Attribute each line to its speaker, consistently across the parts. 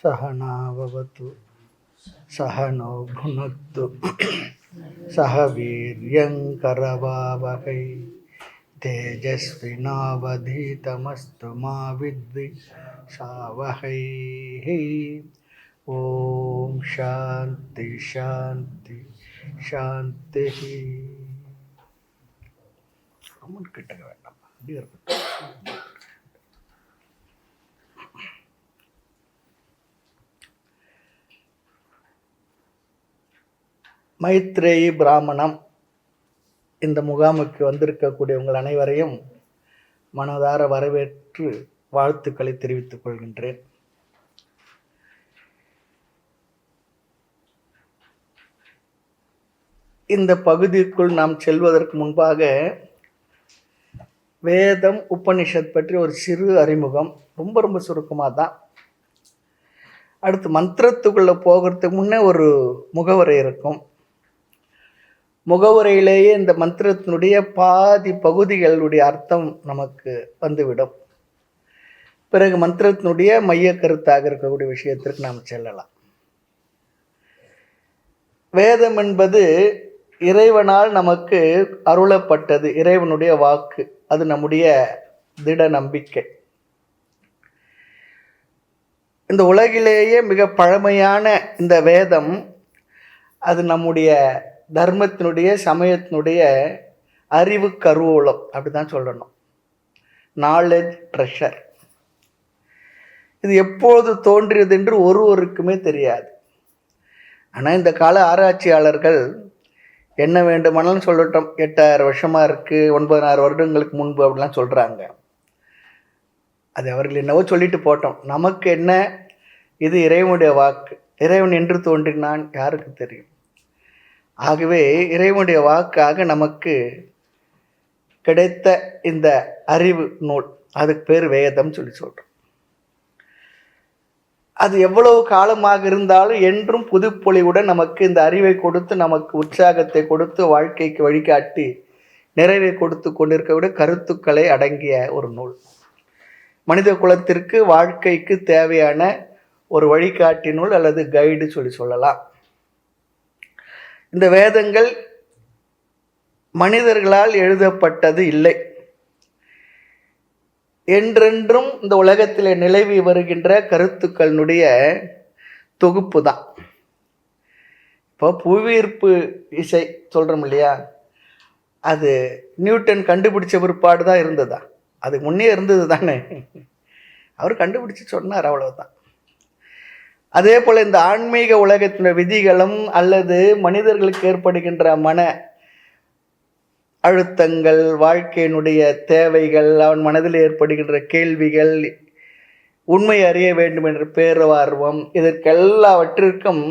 Speaker 1: सहनाववतु सहनौ भुनक्तु सह वीर्यङ्करवावहै तेजस्विनावधीतमस्तु मा विद्विषावहै। ஓம் சாந்தி சாந்தி சாந்தி. ரொம்ப கிட்டக்க வேண்டாம், அப்படி இருக்கட்டும். மைத்ரேயி பிராமணம் இந்த முகாமுக்கு வந்திருக்கக்கூடிய உங்கள் அனைவரையும் மனதார வரவேற்று வாழ்த்துக்களை தெரிவித்துக் கொள்கின்றேன். இந்த பகுதிக்குள் நாம் செல்வதற்கு முன்பாக வேதம் உபனிஷத் பற்றி ஒரு சிறு அறிமுகம், ரொம்ப சுருக்கமாக தான். அடுத்து மந்திரத்துக்குள்ளே போகிறதுக்கு முன்னே ஒரு முகவுரை இருக்கும். முகவுரையிலேயே இந்த மந்திரத்தினுடைய பாதி பகுதிகளுடைய அர்த்தம் நமக்கு வந்துவிடும். பிறகு மந்திரத்தினுடைய மைய கருத்தாக இருக்கக்கூடிய விஷயத்திற்கு நாம் செல்லலாம். வேதம் என்பது இறைவனால் நமக்கு அருளப்பட்டது, இறைவனுடைய வாக்கு. அது நம்முடைய திட நம்பிக்கை. இந்த உலகிலேயே மிக பழமையான இந்த வேதம் அது நம்முடைய தர்மத்தினுடைய சமயத்தினுடைய அறிவு கருவூலம், அப்படிதான் சொல்லணும். Knowledge treasure. இது எப்போது தோன்றியது என்று ஒருவருக்குமே தெரியாது. ஆனால் இந்த கால ஆராய்ச்சியாளர்கள் என்ன வேண்டுமானாலும் சொல்லட்டும், 8000 வருஷமாக இருக்குது, 9000 வருடங்களுக்கு முன்பு அப்படிலாம் சொல்கிறாங்க. அது அவர்கள் என்னவோ சொல்லிட்டு போட்டோம். நமக்கு என்ன, இது இறைவனுடைய வாக்கு. இறைவன் என்று தோன்றினான் யாருக்கு தெரியும்? ஆகவே இறைவனுடைய வாக்காக நமக்கு கிடைத்த இந்த அறிவு நூல், அதுக்கு பேர் வேதம் சொல்லி சொல்கிறோம். அது எவ்வளவு காலமாக இருந்தாலும் என்றும் புதுப்பொலிவுடன் நமக்கு இந்த அறிவை கொடுத்து, நமக்கு உற்சாகத்தை கொடுத்து, வாழ்க்கைக்கு வழிகாட்டி நிறைவை கொடுத்து கொண்டிருக்கக்கூடிய கருத்துக்களை அடங்கிய ஒரு நூல். மனித குலத்திற்கு வாழ்க்கைக்கு தேவையான ஒரு வழிகாட்டி நூல் அல்லது கைடு சொல்லலாம். இந்த வேதங்கள் மனிதர்களால் எழுதப்பட்டது இல்லை, என்றென்றும் இந்த உலகத்தில் நிலவி வருகின்ற கருத்துக்களினுடைய தொகுப்பு தான். இப்போ புவியீர்ப்பு இசை சொல்கிறோம் இல்லையா, அது நியூட்டன் கண்டுபிடிச்ச பிற்பாடு தான் இருந்ததா? அதுக்கு முன்னே இருந்தது தானே, அவர் கண்டுபிடிச்சு சொன்னார், அவ்வளவுதான். அதே போல் இந்த ஆன்மீக உலகத்தின் விதிகளும் அல்லது மனிதர்களுக்கு ஏற்படுகின்ற மன அழுத்தங்கள், வாழ்க்கையினுடைய தேவைகள், அவன் மனதில் ஏற்படுகின்ற கேள்விகள், உண்மை அறிய வேண்டும் என்ற பேரார்வம், இதற்கெல்லாவற்றிற்கும்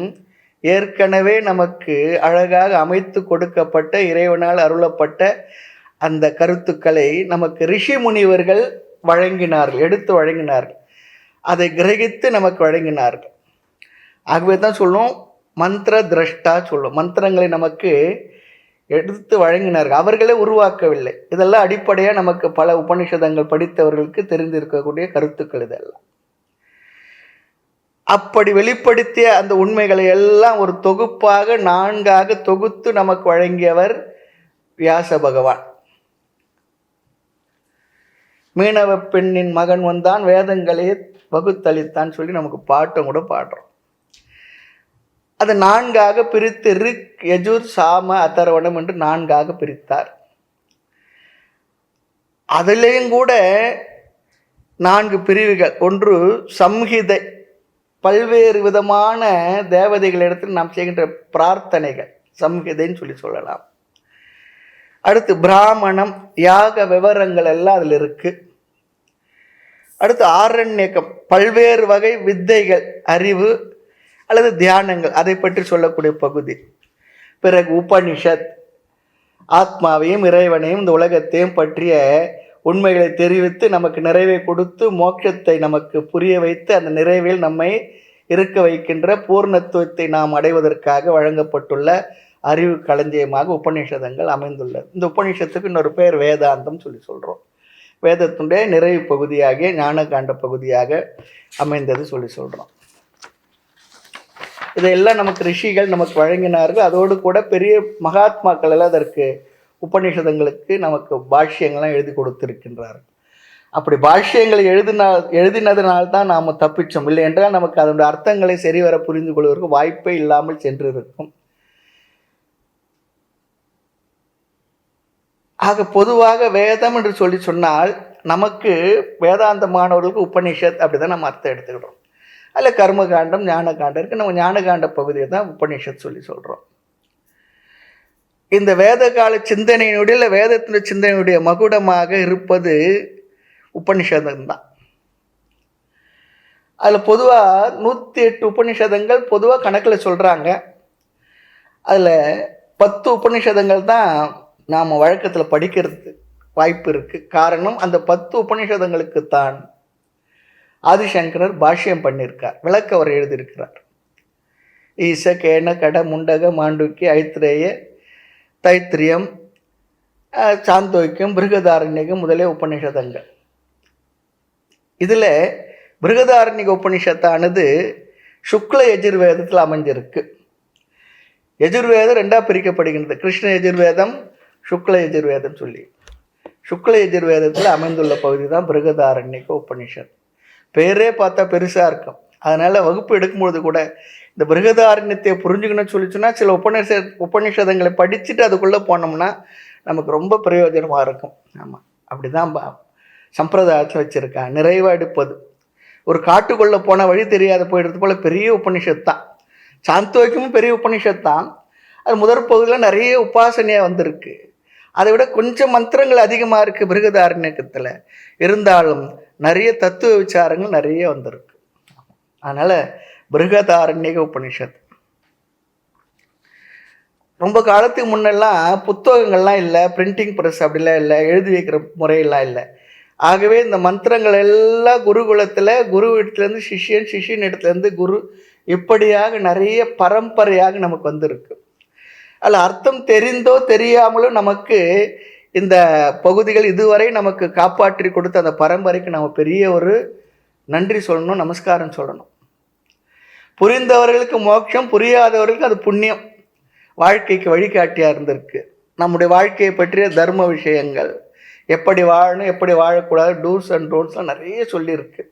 Speaker 1: ஏற்கனவே நமக்கு அழகாக அமைத்து கொடுக்கப்பட்ட இறைவனால் அருளப்பட்ட அந்த கருத்துக்களை நமக்கு ரிஷி முனிவர்கள் வழங்கினார்கள், எடுத்து வழங்கினார்கள், அதை கிரகித்து நமக்கு வழங்கினார்கள். ஆகவே தான் சொல்லும் மந்திர திரஷ்டா சொல்லும். மந்திரங்களை நமக்கு எடுத்து வழங்கினார்கள், அவர்களே உருவாக்கவில்லை. இதெல்லாம் அடிப்படையாக நமக்கு பல உபனிஷதங்கள் படித்தவர்களுக்கு தெரிந்திருக்கக்கூடிய கருத்துக்கள் இதெல்லாம். அப்படி வெளிப்படுத்திய அந்த உண்மைகளை எல்லாம் ஒரு தொகுப்பாக 4ஆக தொகுத்து நமக்கு வழங்கியவர் வியாச பகவான். மீனவ பெண்ணின் மகன் வந்தான், வேதங்களே வகுத்தளித்தான் சொல்லி நமக்கு பாட்டம் கூட பாடுறோம். அதை 4ஆக பிரித்து ரிக், யஜுர், சாம, அதர்வணம் என்று 4ஆக பிரித்தார். அதிலேயும் கூட 4 பிரிவுகள். ஒன்று சம்ஹிதை, பல்வேறு விதமான தேவதைகளிடத்தில் நாம் செய்கின்ற பிரார்த்தனைகள், சம்ஹிதைன்னு சொல்லலாம். அடுத்து பிராமணம், யாக விவரங்கள் எல்லாம் அதில் இருக்கு. அடுத்து ஆரண்யகம், பல்வேறு வகை வித்தைகள், அறிவு அல்லது தியானங்கள், அதை பற்றி சொல்லக்கூடிய பகுதி. பிறகு உபனிஷத், ஆத்மாவையும் இறைவனையும் இந்த உலகத்தையும் பற்றிய உண்மைகளை தெரிவித்து நமக்கு நிறைவை கொடுத்து மோட்சத்தை நமக்கு புரிய வைத்து அந்த நிறைவில் நம்மை இருக்க வைக்கின்ற பூர்ணத்துவத்தை நாம் அடைவதற்காக வழங்கப்பட்டுள்ள அறிவு களஞ்சியமாக உபநிஷதங்கள் அமைந்துள்ளது. இந்த உபநிஷத்துக்கு இன்னொரு பேர் வேதாந்தம் சொல்கிறோம். வேதத்துடைய நிறைவு பகுதியாக ஞானகாண்ட பகுதியாக அமைந்தது சொல்கிறோம். இதையெல்லாம் நமக்கு ரிஷிகள் நமக்கு வழங்கினார்கள். அதோடு கூட பெரிய மகாத்மாக்கள் எல்லாம் அதற்கு உபநிஷதங்களுக்கு நமக்கு பாஷ்யங்கள்லாம் எழுதி கொடுத்திருக்கின்றார்கள். அப்படி பாஷ்யங்களை எழுதினதுனால்தான் நாம் தப்பிச்சோம். இல்லை என்றால் நமக்கு அதனுடைய அர்த்தங்களை சரிவர புரிந்து கொள்வதற்கு வாய்ப்பே இல்லாமல் சென்றிருக்கும். ஆக பொதுவாக வேதம் என்று சொல்லி சொன்னால் நமக்கு வேதாந்த மாணவர்களுக்கு உபநிஷத் அப்படிதான் நம்ம அர்த்தம் எடுத்துக்கிட்டோம். அதில் கர்மகாண்டம் ஞானகாண்டம் இருக்குது. நம்ம ஞானகாண்ட பகுதியை தான் உபநிஷத் சொல்லி சொல்கிறோம். இந்த வேத கால சிந்தனையினுடைய இல்லை வேதத்தினுடைய சிந்தனையுடைய மகுடமாக இருப்பது உபநிஷதம் தான். அதில் பொதுவாக 108 உபநிஷதங்கள் பொதுவாக கணக்கில் சொல்கிறாங்க. அதில் 10 உபநிஷதங்கள் தான் நாம் வழக்கத்தில் படிக்கிறது வாய்ப்பு இருக்குது. காரணம், அந்த 10 உபநிஷதங்களுக்குத்தான் ஆதிசங்கரர் பாஷ்யம் பண்ணியிருக்கார், விளக்க அவர் எழுதியிருக்கிறார். ஈச கேன கட முண்டக மாண்டுக்கி ஐத்திரேய தைத்திரியம் சாந்தோக்கியம் பிருகதாரண்யகம் முதலிய உபநிஷதங்கள். இதில் பிருகதாரண்யக உபநிஷத்தானது சுக்ல யஜுர்வேதத்தில் அமைஞ்சிருக்கு. யஜுர்வேதம் 2ஆக பிரிக்கப்படுகின்றது. கிருஷ்ண யஜுர்வேதம், சுக்ல யஜுர்வேதம் சொல்லி. சுக்ல யஜுர்வேதத்தில் அமைந்துள்ள பகுதி தான் பிருகதாரண்யக உபநிஷத். பேரே பார்த்தா பெருசாக இருக்கும். அதனால் வகுப்பு எடுக்கும்பொழுது கூட இந்த பிருகதாரண்யத்தை புரிஞ்சுக்கணும்னு சொல்லிச்சுன்னா சில உபநிஷதங்களை படிச்சுட்டு அதுக்குள்ளே போனோம்னா நமக்கு ரொம்ப பிரயோஜனமாக இருக்கும். ஆமாம், அப்படி தான் சம்பிரதாயத்தில் வச்சுருக்காங்க. நிறைவாக எடுப்பது ஒரு காட்டுக்குள்ளே போனால் வழி தெரியாத போயிடுறது போல் பெரிய உபநிஷத் தான். சாந்தோக்கியமும் பெரிய உபநிஷத் தான். அது முதற் பகுதியில் நிறைய உபாசனையாக வந்திருக்கு. அதை விட கொஞ்சம் மந்திரங்கள் அதிகமாக இருக்குது பிருகதாரண்யத்தில். இருந்தாலும் நிறைய தத்துவ விசாரங்கள் நிறைய வந்திருக்கு. அதனால் பிருகதாரண்யக உபநிஷத். ரொம்ப காலத்துக்கு முன்னெல்லாம் புத்தகங்கள்லாம் இல்லை, பிரிண்டிங் ப்ரெஸ் அப்படிலாம் இல்லை, எழுதி வைக்கிற முறையெல்லாம் இல்லை. ஆகவே இந்த மந்திரங்கள் எல்லாம் குருகுலத்தில் குரு இடத்துலேருந்து சிஷ்யன், சிஷ்யன் இடத்துலேருந்து குரு, இப்படியாக நிறைய பரம்பரையாக நமக்கு வந்திருக்கு. அதில் அர்த்தம் தெரிந்தோ தெரியாமலோ நமக்கு இந்த பகுதிகள் இதுவரை நமக்கு காப்பாற்றி கொடுத்த அந்த பரம்பரைக்கு நம்ம பெரிய ஒரு நன்றி சொல்லணும், நமஸ்காரம் சொல்லணும். புரிந்தவர்களுக்கு மோட்சம், புரியாதவர்களுக்கு அது புண்ணியம். வாழ்க்கைக்கு வழிகாட்டியாக இருந்திருக்கு. நம்முடைய வாழ்க்கையை பற்றிய தர்ம விஷயங்கள், எப்படி வாழணும் எப்படி வாழக்கூடாது, டூஸ் அண்ட் டோன்ட்ஸ்லாம் நிறைய சொல்லியிருக்கு.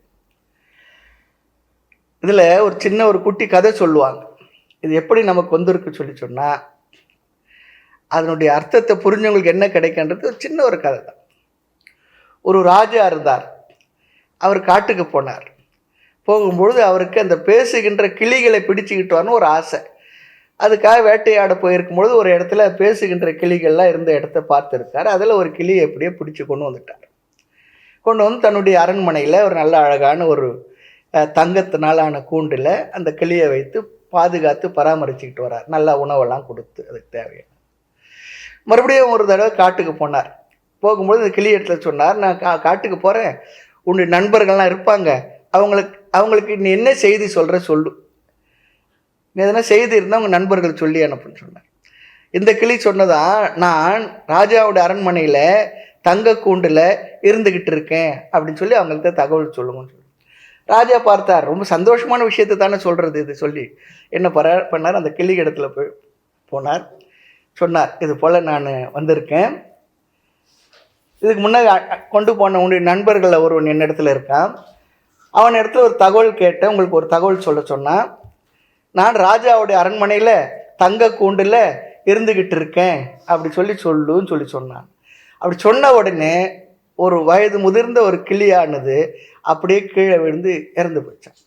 Speaker 1: இதில் ஒரு சின்ன ஒரு குட்டி கதை சொல்லுவாங்க. இது எப்படி நமக்கு வந்திருக்கு சொல்லி சொன்னால் அதனுடைய அர்த்தத்தை புரிஞ்சவங்களுக்கு என்ன கிடைக்கின்றது ஒரு சின்ன ஒரு கதை தான். ஒரு ராஜா இருந்தார். அவர் காட்டுக்கு போனார். போகும்பொழுது அவருக்கு அந்த பேசுகின்ற கிளிகளை பிடிச்சிக்கிட்டு வரணும் ஒரு ஆசை. அதுக்காக வேட்டையாட போயிருக்கும்பொழுது ஒரு இடத்துல பேசுகின்ற கிளிகள்லாம் இருந்த இடத்த பார்த்துருக்கார். அதில் ஒரு கிளியை எப்படியே பிடிச்சி கொண்டு வந்துட்டார். கொண்டு வந்து தன்னுடைய அரண்மனையில் ஒரு நல்ல அழகான ஒரு தங்கத்தினால் ஆன கூண்டில் அந்த கிளியை வைத்து பாதுகாத்து பராமரிச்சுக்கிட்டு வரார். நல்லா உணவெல்லாம் கொடுத்து அதுக்கு தேவையான. மறுபடியும் ஒரு தடவை காட்டுக்கு போனார். போகும்போது இந்த கிளி இடத்துல சொன்னார், நான் காட்டுக்கு போகிறேன், உன்னுடைய நண்பர்கள்லாம் இருப்பாங்க, அவங்களுக்கு நீ என்ன செய்தி சொல்கிற சொல்லு, நீ எதனா செய்தி இருந்தால் உங்கள் நண்பர்கள் சொல்லி அனுப்புன்னு சொன்னார். இந்த கிளி சொன்னதான், நான் ராஜாவோட அரண்மனையில் தங்க கூண்டில் இருந்துக்கிட்டு இருக்கேன் அப்படின்னு சொல்லி அவங்கள்ட்ட தகவல் சொல்லுங்கன்னு சொல்லி. ராஜா பார்த்தார், ரொம்ப சந்தோஷமான விஷயத்தை தானே சொல்கிறது இது சொல்லி என்ன பண்ணார், அந்த கிளி இடத்துல போனார். சொன்னார், இது போல் நான் வந்திருக்கேன், இதுக்கு முன்னாடி கொண்டு போன உன்னுடைய நண்பர்களில் ஒருவன் என் இடத்துல இருக்கான், அவன் இடத்துல ஒரு தகவல் கேட்டேன், உங்களுக்கு ஒரு தகவல் சொல்ல சொன்னான், நான் ராஜாவுடைய அரண்மனையில் தங்க கூண்டில் இருந்துக்கிட்டு இருக்கேன் அப்படி சொல்லுன்னு சொல்லி சொன்னான். அப்படி சொன்ன உடனே ஒரு வயது முதிர்ந்த ஒரு கிளியானது அப்படியே கீழே விழுந்து இறந்து போச்சான்.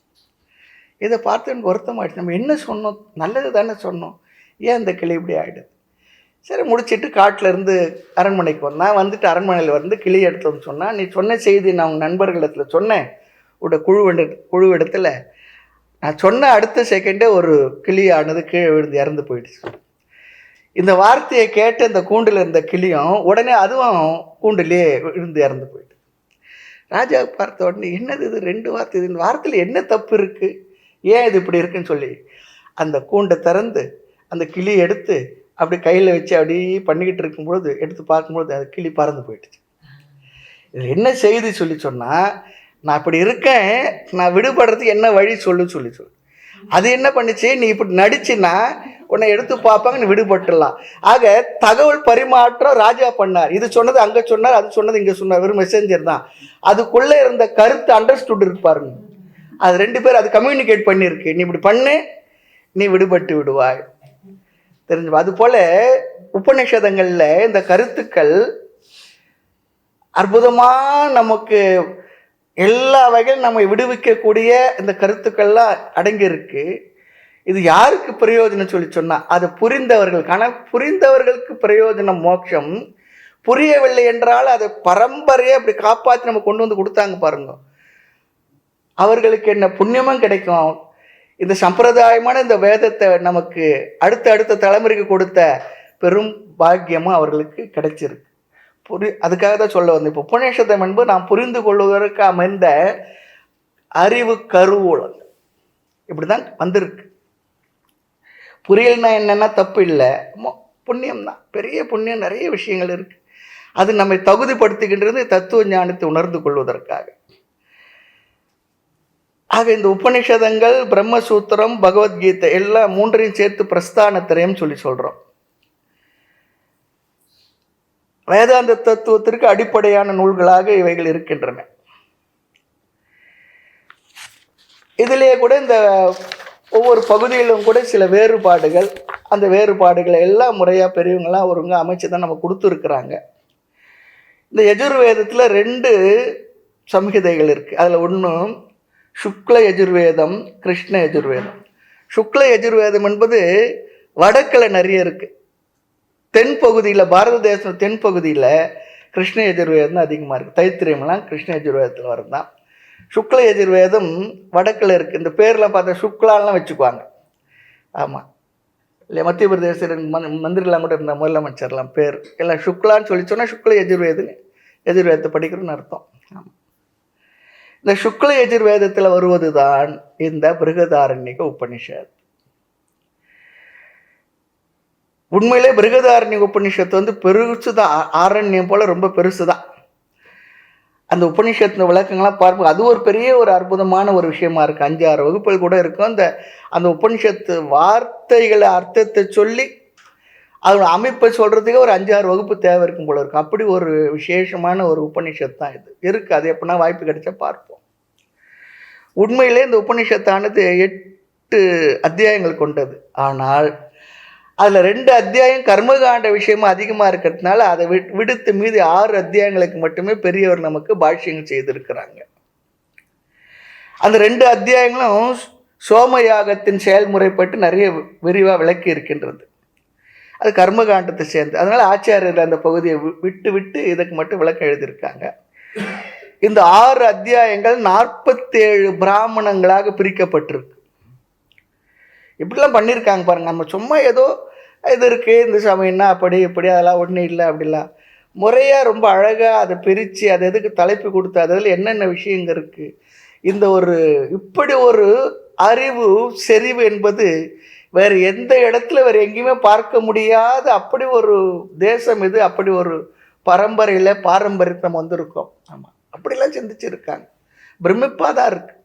Speaker 1: இதை பார்த்து எனக்கு வருத்தமாயிடுச்சு. நம்ம என்ன சொன்னோம், நல்லது தானே சொன்னோம், ஏன் இந்த கிளி இப்படி ஆகிடுது. சரி, முடிச்சுட்டு காட்டில் இருந்து அரண்மனைக்கு வந்தான். வந்துட்டு அரண்மனையில் வந்து கிளி எடுத்தோன்னு சொன்னால், நீ சொன்ன செய்தி நான் உங்கள் நண்பர்களிடத்தில் சொன்னேன், குழு இடத்துல நான் சொன்ன அடுத்த செகண்டே ஒரு கிளியானது கீழே விழுந்து இறந்து போயிடுச்சு. இந்த வார்த்தையை கேட்டு இந்த கூண்டில் இருந்த கிளியும் உடனே அதுவும் கூண்டிலே விழுந்து இறந்து போயிட்டு. ராஜா பார்த்த உடனே, என்னது இது 2 வார்த்தை, இது இந்த வார்த்தையில் என்ன தப்பு இருக்குது, ஏன் இது இப்படி இருக்குன்னு சொல்லி அந்த கூண்டை திறந்து அந்த கிளி எடுத்து அப்படி கையில் வச்சு அப்படி பண்ணிக்கிட்டு இருக்கும்பொழுது எடுத்து பார்க்கும்பொழுது அது கிளி பறந்து போயிடுச்சு. இதில் என்ன செய்தி சொல்லி சொன்னால், நான் இப்படி இருக்கேன், நான் விடுபடுறதுக்கு என்ன வழி சொல்லு. அது என்ன பண்ணுச்சு, நீ இப்படி நடிச்சுன்னா உன்னை எடுத்து பார்ப்பாங்க, நீ விடுபட்டுடலாம். ஆக தகவல் பரிமாற்றம் ராஜா பண்ணார். இது சொன்னது அங்கே சொன்னார், அது சொன்னது இங்கே சொன்னார். வெறும் மெசேஞ்சர் தான். அதுக்குள்ளே இருந்த கருத்து அண்டர்ஸ்டுட் இருப்பாருங்க. அது 2 பேர் அது கம்யூனிகேட் பண்ணியிருக்கு. நீ இப்படி பண்ணு, நீ விடுபட்டு விடுவாய். தெரிஞ்சு. அது போல உபநிஷதங்கள்ல இந்த கருத்துக்கள் அற்புதமா நமக்கு எல்லா வகையிலும் நம்மை விடுவிக்கக்கூடிய இந்த கருத்துக்கள்லாம் அடங்கி இருக்கு. இது யாருக்கு பிரயோஜனம் சொல்லி சொன்னா, அது புரிந்தவர்கள். புரிந்தவர்களுக்கு பிரயோஜனம் மோட்சம். புரியவில்லை என்றால் அதை பரம்பரையை அப்படி காப்பாற்றி நம்ம கொண்டு வந்து கொடுத்தாங்க பாருங்க, அவர்களுக்கு என்ன புண்ணியமும் கிடைக்கும். இந்த சம்பிரதாயமான இந்த வேதத்தை நமக்கு அடுத்த தலைமுறைக்கு கொடுத்த பெரும் பாக்கியமும் அவர்களுக்கு கிடைச்சிருக்கு. அதுக்காக தான் சொல்ல வந்தேன். இப்போ உபநிஷதம் என்பது நாம் புரிந்து கொள்வதற்கு அமைந்த அறிவு கருவூலம். இப்படிதான் வந்திருக்கு. புரியல்னா என்னன்னா தப்பு இல்லை, புண்ணியம் தான். பெரிய புண்ணியம், நிறைய விஷயங்கள் இருக்கு. அது நம்மை தகுதிப்படுத்துகின்றது தத்துவ ஞானத்தை உணர்ந்து கொள்வதற்காக. ஆக இந்த உபநிஷதங்கள், பிரம்மசூத்திரம், பகவத்கீதை எல்லாம் 3ஐயும் சேர்த்து பிரஸ்தானத்திரயம் சொல்லி சொல்றோம். வேதாந்த தத்துவத்திற்கு அடிப்படையான நூல்களாக இவைகள் இருக்கின்றன. இதிலே கூட இந்த ஒவ்வொரு பகுதியிலும் கூட சில வேறுபாடுகள், அந்த வேறுபாடுகளை எல்லாம் முறையாக பெரியவங்களாம் ஒருங்க அமைச்சு தான் நம்ம கொடுத்துருக்குறாங்க. இந்த யஜுர்வேதத்தில் 2 சம்ஹிதைகள் இருக்குது. அதில் ஒன்று சுக்ல யஜுர்வேதம், கிருஷ்ண யஜுர்வேதம். சுக்ல யஜுர்வேதம் என்பது வடக்கில் நிறைய இருக்குது. தென்பகுதியில், பாரத தேசம் தென்பகுதியில் கிருஷ்ண யஜுர்வேதம் தான் அதிகமாக இருக்குது. தைத்திரியம்லாம் கிருஷ்ண யஜுர்வேதத்தில் வருதான். சுக்ல யஜுர்வேதம் வடக்கில் இருக்குது. இந்த பேரில் பார்த்தா சுக்லாலாம் வச்சுக்குவாங்க. ஆமாம், இல்லை மத்திய பிரதேச மந்திரிலாம் கூட இருந்த முதலமைச்சர்லாம் பேர் எல்லாம் சுக்லான்னு சொல்லி சொன்னால் சுக்ல யஜுர்வேதத்தை படிக்கிறோன்னு அர்த்தம். ஆமாம், இந்த சுக்ல யஜுர்வேதத்தில் வருவது தான் இந்த பிருகதாரண்யக உபனிஷத். உண்மையிலே பிருகதாரண்யக உபனிஷத்து பெருசு தான். ஆரண்யம் போல ரொம்ப பெருசு தான். அந்த உபனிஷத்து விளக்கங்கள்லாம் பார்ப்போம். அது ஒரு பெரிய ஒரு அற்புதமான ஒரு விஷயமா இருக்குது. 5-6 வகுப்புகள் கூட இருக்கும். அந்த உபனிஷத்து வார்த்தைகளை அர்த்தத்தை சொல்லி அதோட அமைப்பை சொல்கிறதுக்கு ஒரு 5-6 வகுப்பு தேவை இருக்கும் போல இருக்கும். அப்படி ஒரு விசேஷமான ஒரு உபனிஷத்து தான் இது இருக்குது. அது எப்படின்னா வாய்ப்பு கிடைச்சா பார்ப்போம். உண்மையிலே இந்த உபனிஷத்தானது 8 அத்தியாயங்கள் கொண்டது. ஆனால் அதில் 2 அத்தியாயம் கர்மகாண்ட விஷயமும் அதிகமாக இருக்கிறதுனால அதை விடுத்து மீது 6 அத்தியாயங்களுக்கு மட்டுமே பெரியவர் நமக்கு பாஷ்யங்கள் செய்திருக்கிறாங்க. அந்த 2 அத்தியாயங்களும் சோமயாகத்தின் செயல்முறைப்பட்டு நிறைய விரிவாக விளக்கி இருக்கின்றது. அது கர்மகாண்டத்தை சேர்ந்து. அதனால் ஆச்சாரியர் அந்த பகுதியை விட்டு இதுக்கு மட்டும் விளக்கம் எழுதியிருக்காங்க. இந்த 6 அத்தியாயங்கள் 47 பிராமணங்களாக பிரிக்கப்பட்டிருக்கு. இப்படிலாம் பண்ணியிருக்காங்க பாருங்கள். நம்ம சும்மா ஏதோ இது இருக்குது, இந்த சமயம்னா அப்படி இப்படி, அதெல்லாம் ஒன்றும் இல்லை அப்படிலாம் முறையாக ரொம்ப அழகாக அதை பிரித்து அது எதுக்கு தலைப்பு கொடுத்து அதில் என்னென்ன விஷயங்கள் இருக்குது. இந்த இப்படி ஒரு அறிவு செறிவு என்பது வேறு எந்த இடத்துல வேறு எங்கேயுமே பார்க்க முடியாத அப்படி ஒரு தேசம் இது. அப்படி ஒரு பாரம்பரியத்தை நம்ம வந்திருக்கோம். ஆமாம், அப்படிலாம் சிந்திச்சிருக்காங்க. பிரமிப்பாக தான் இருக்குது.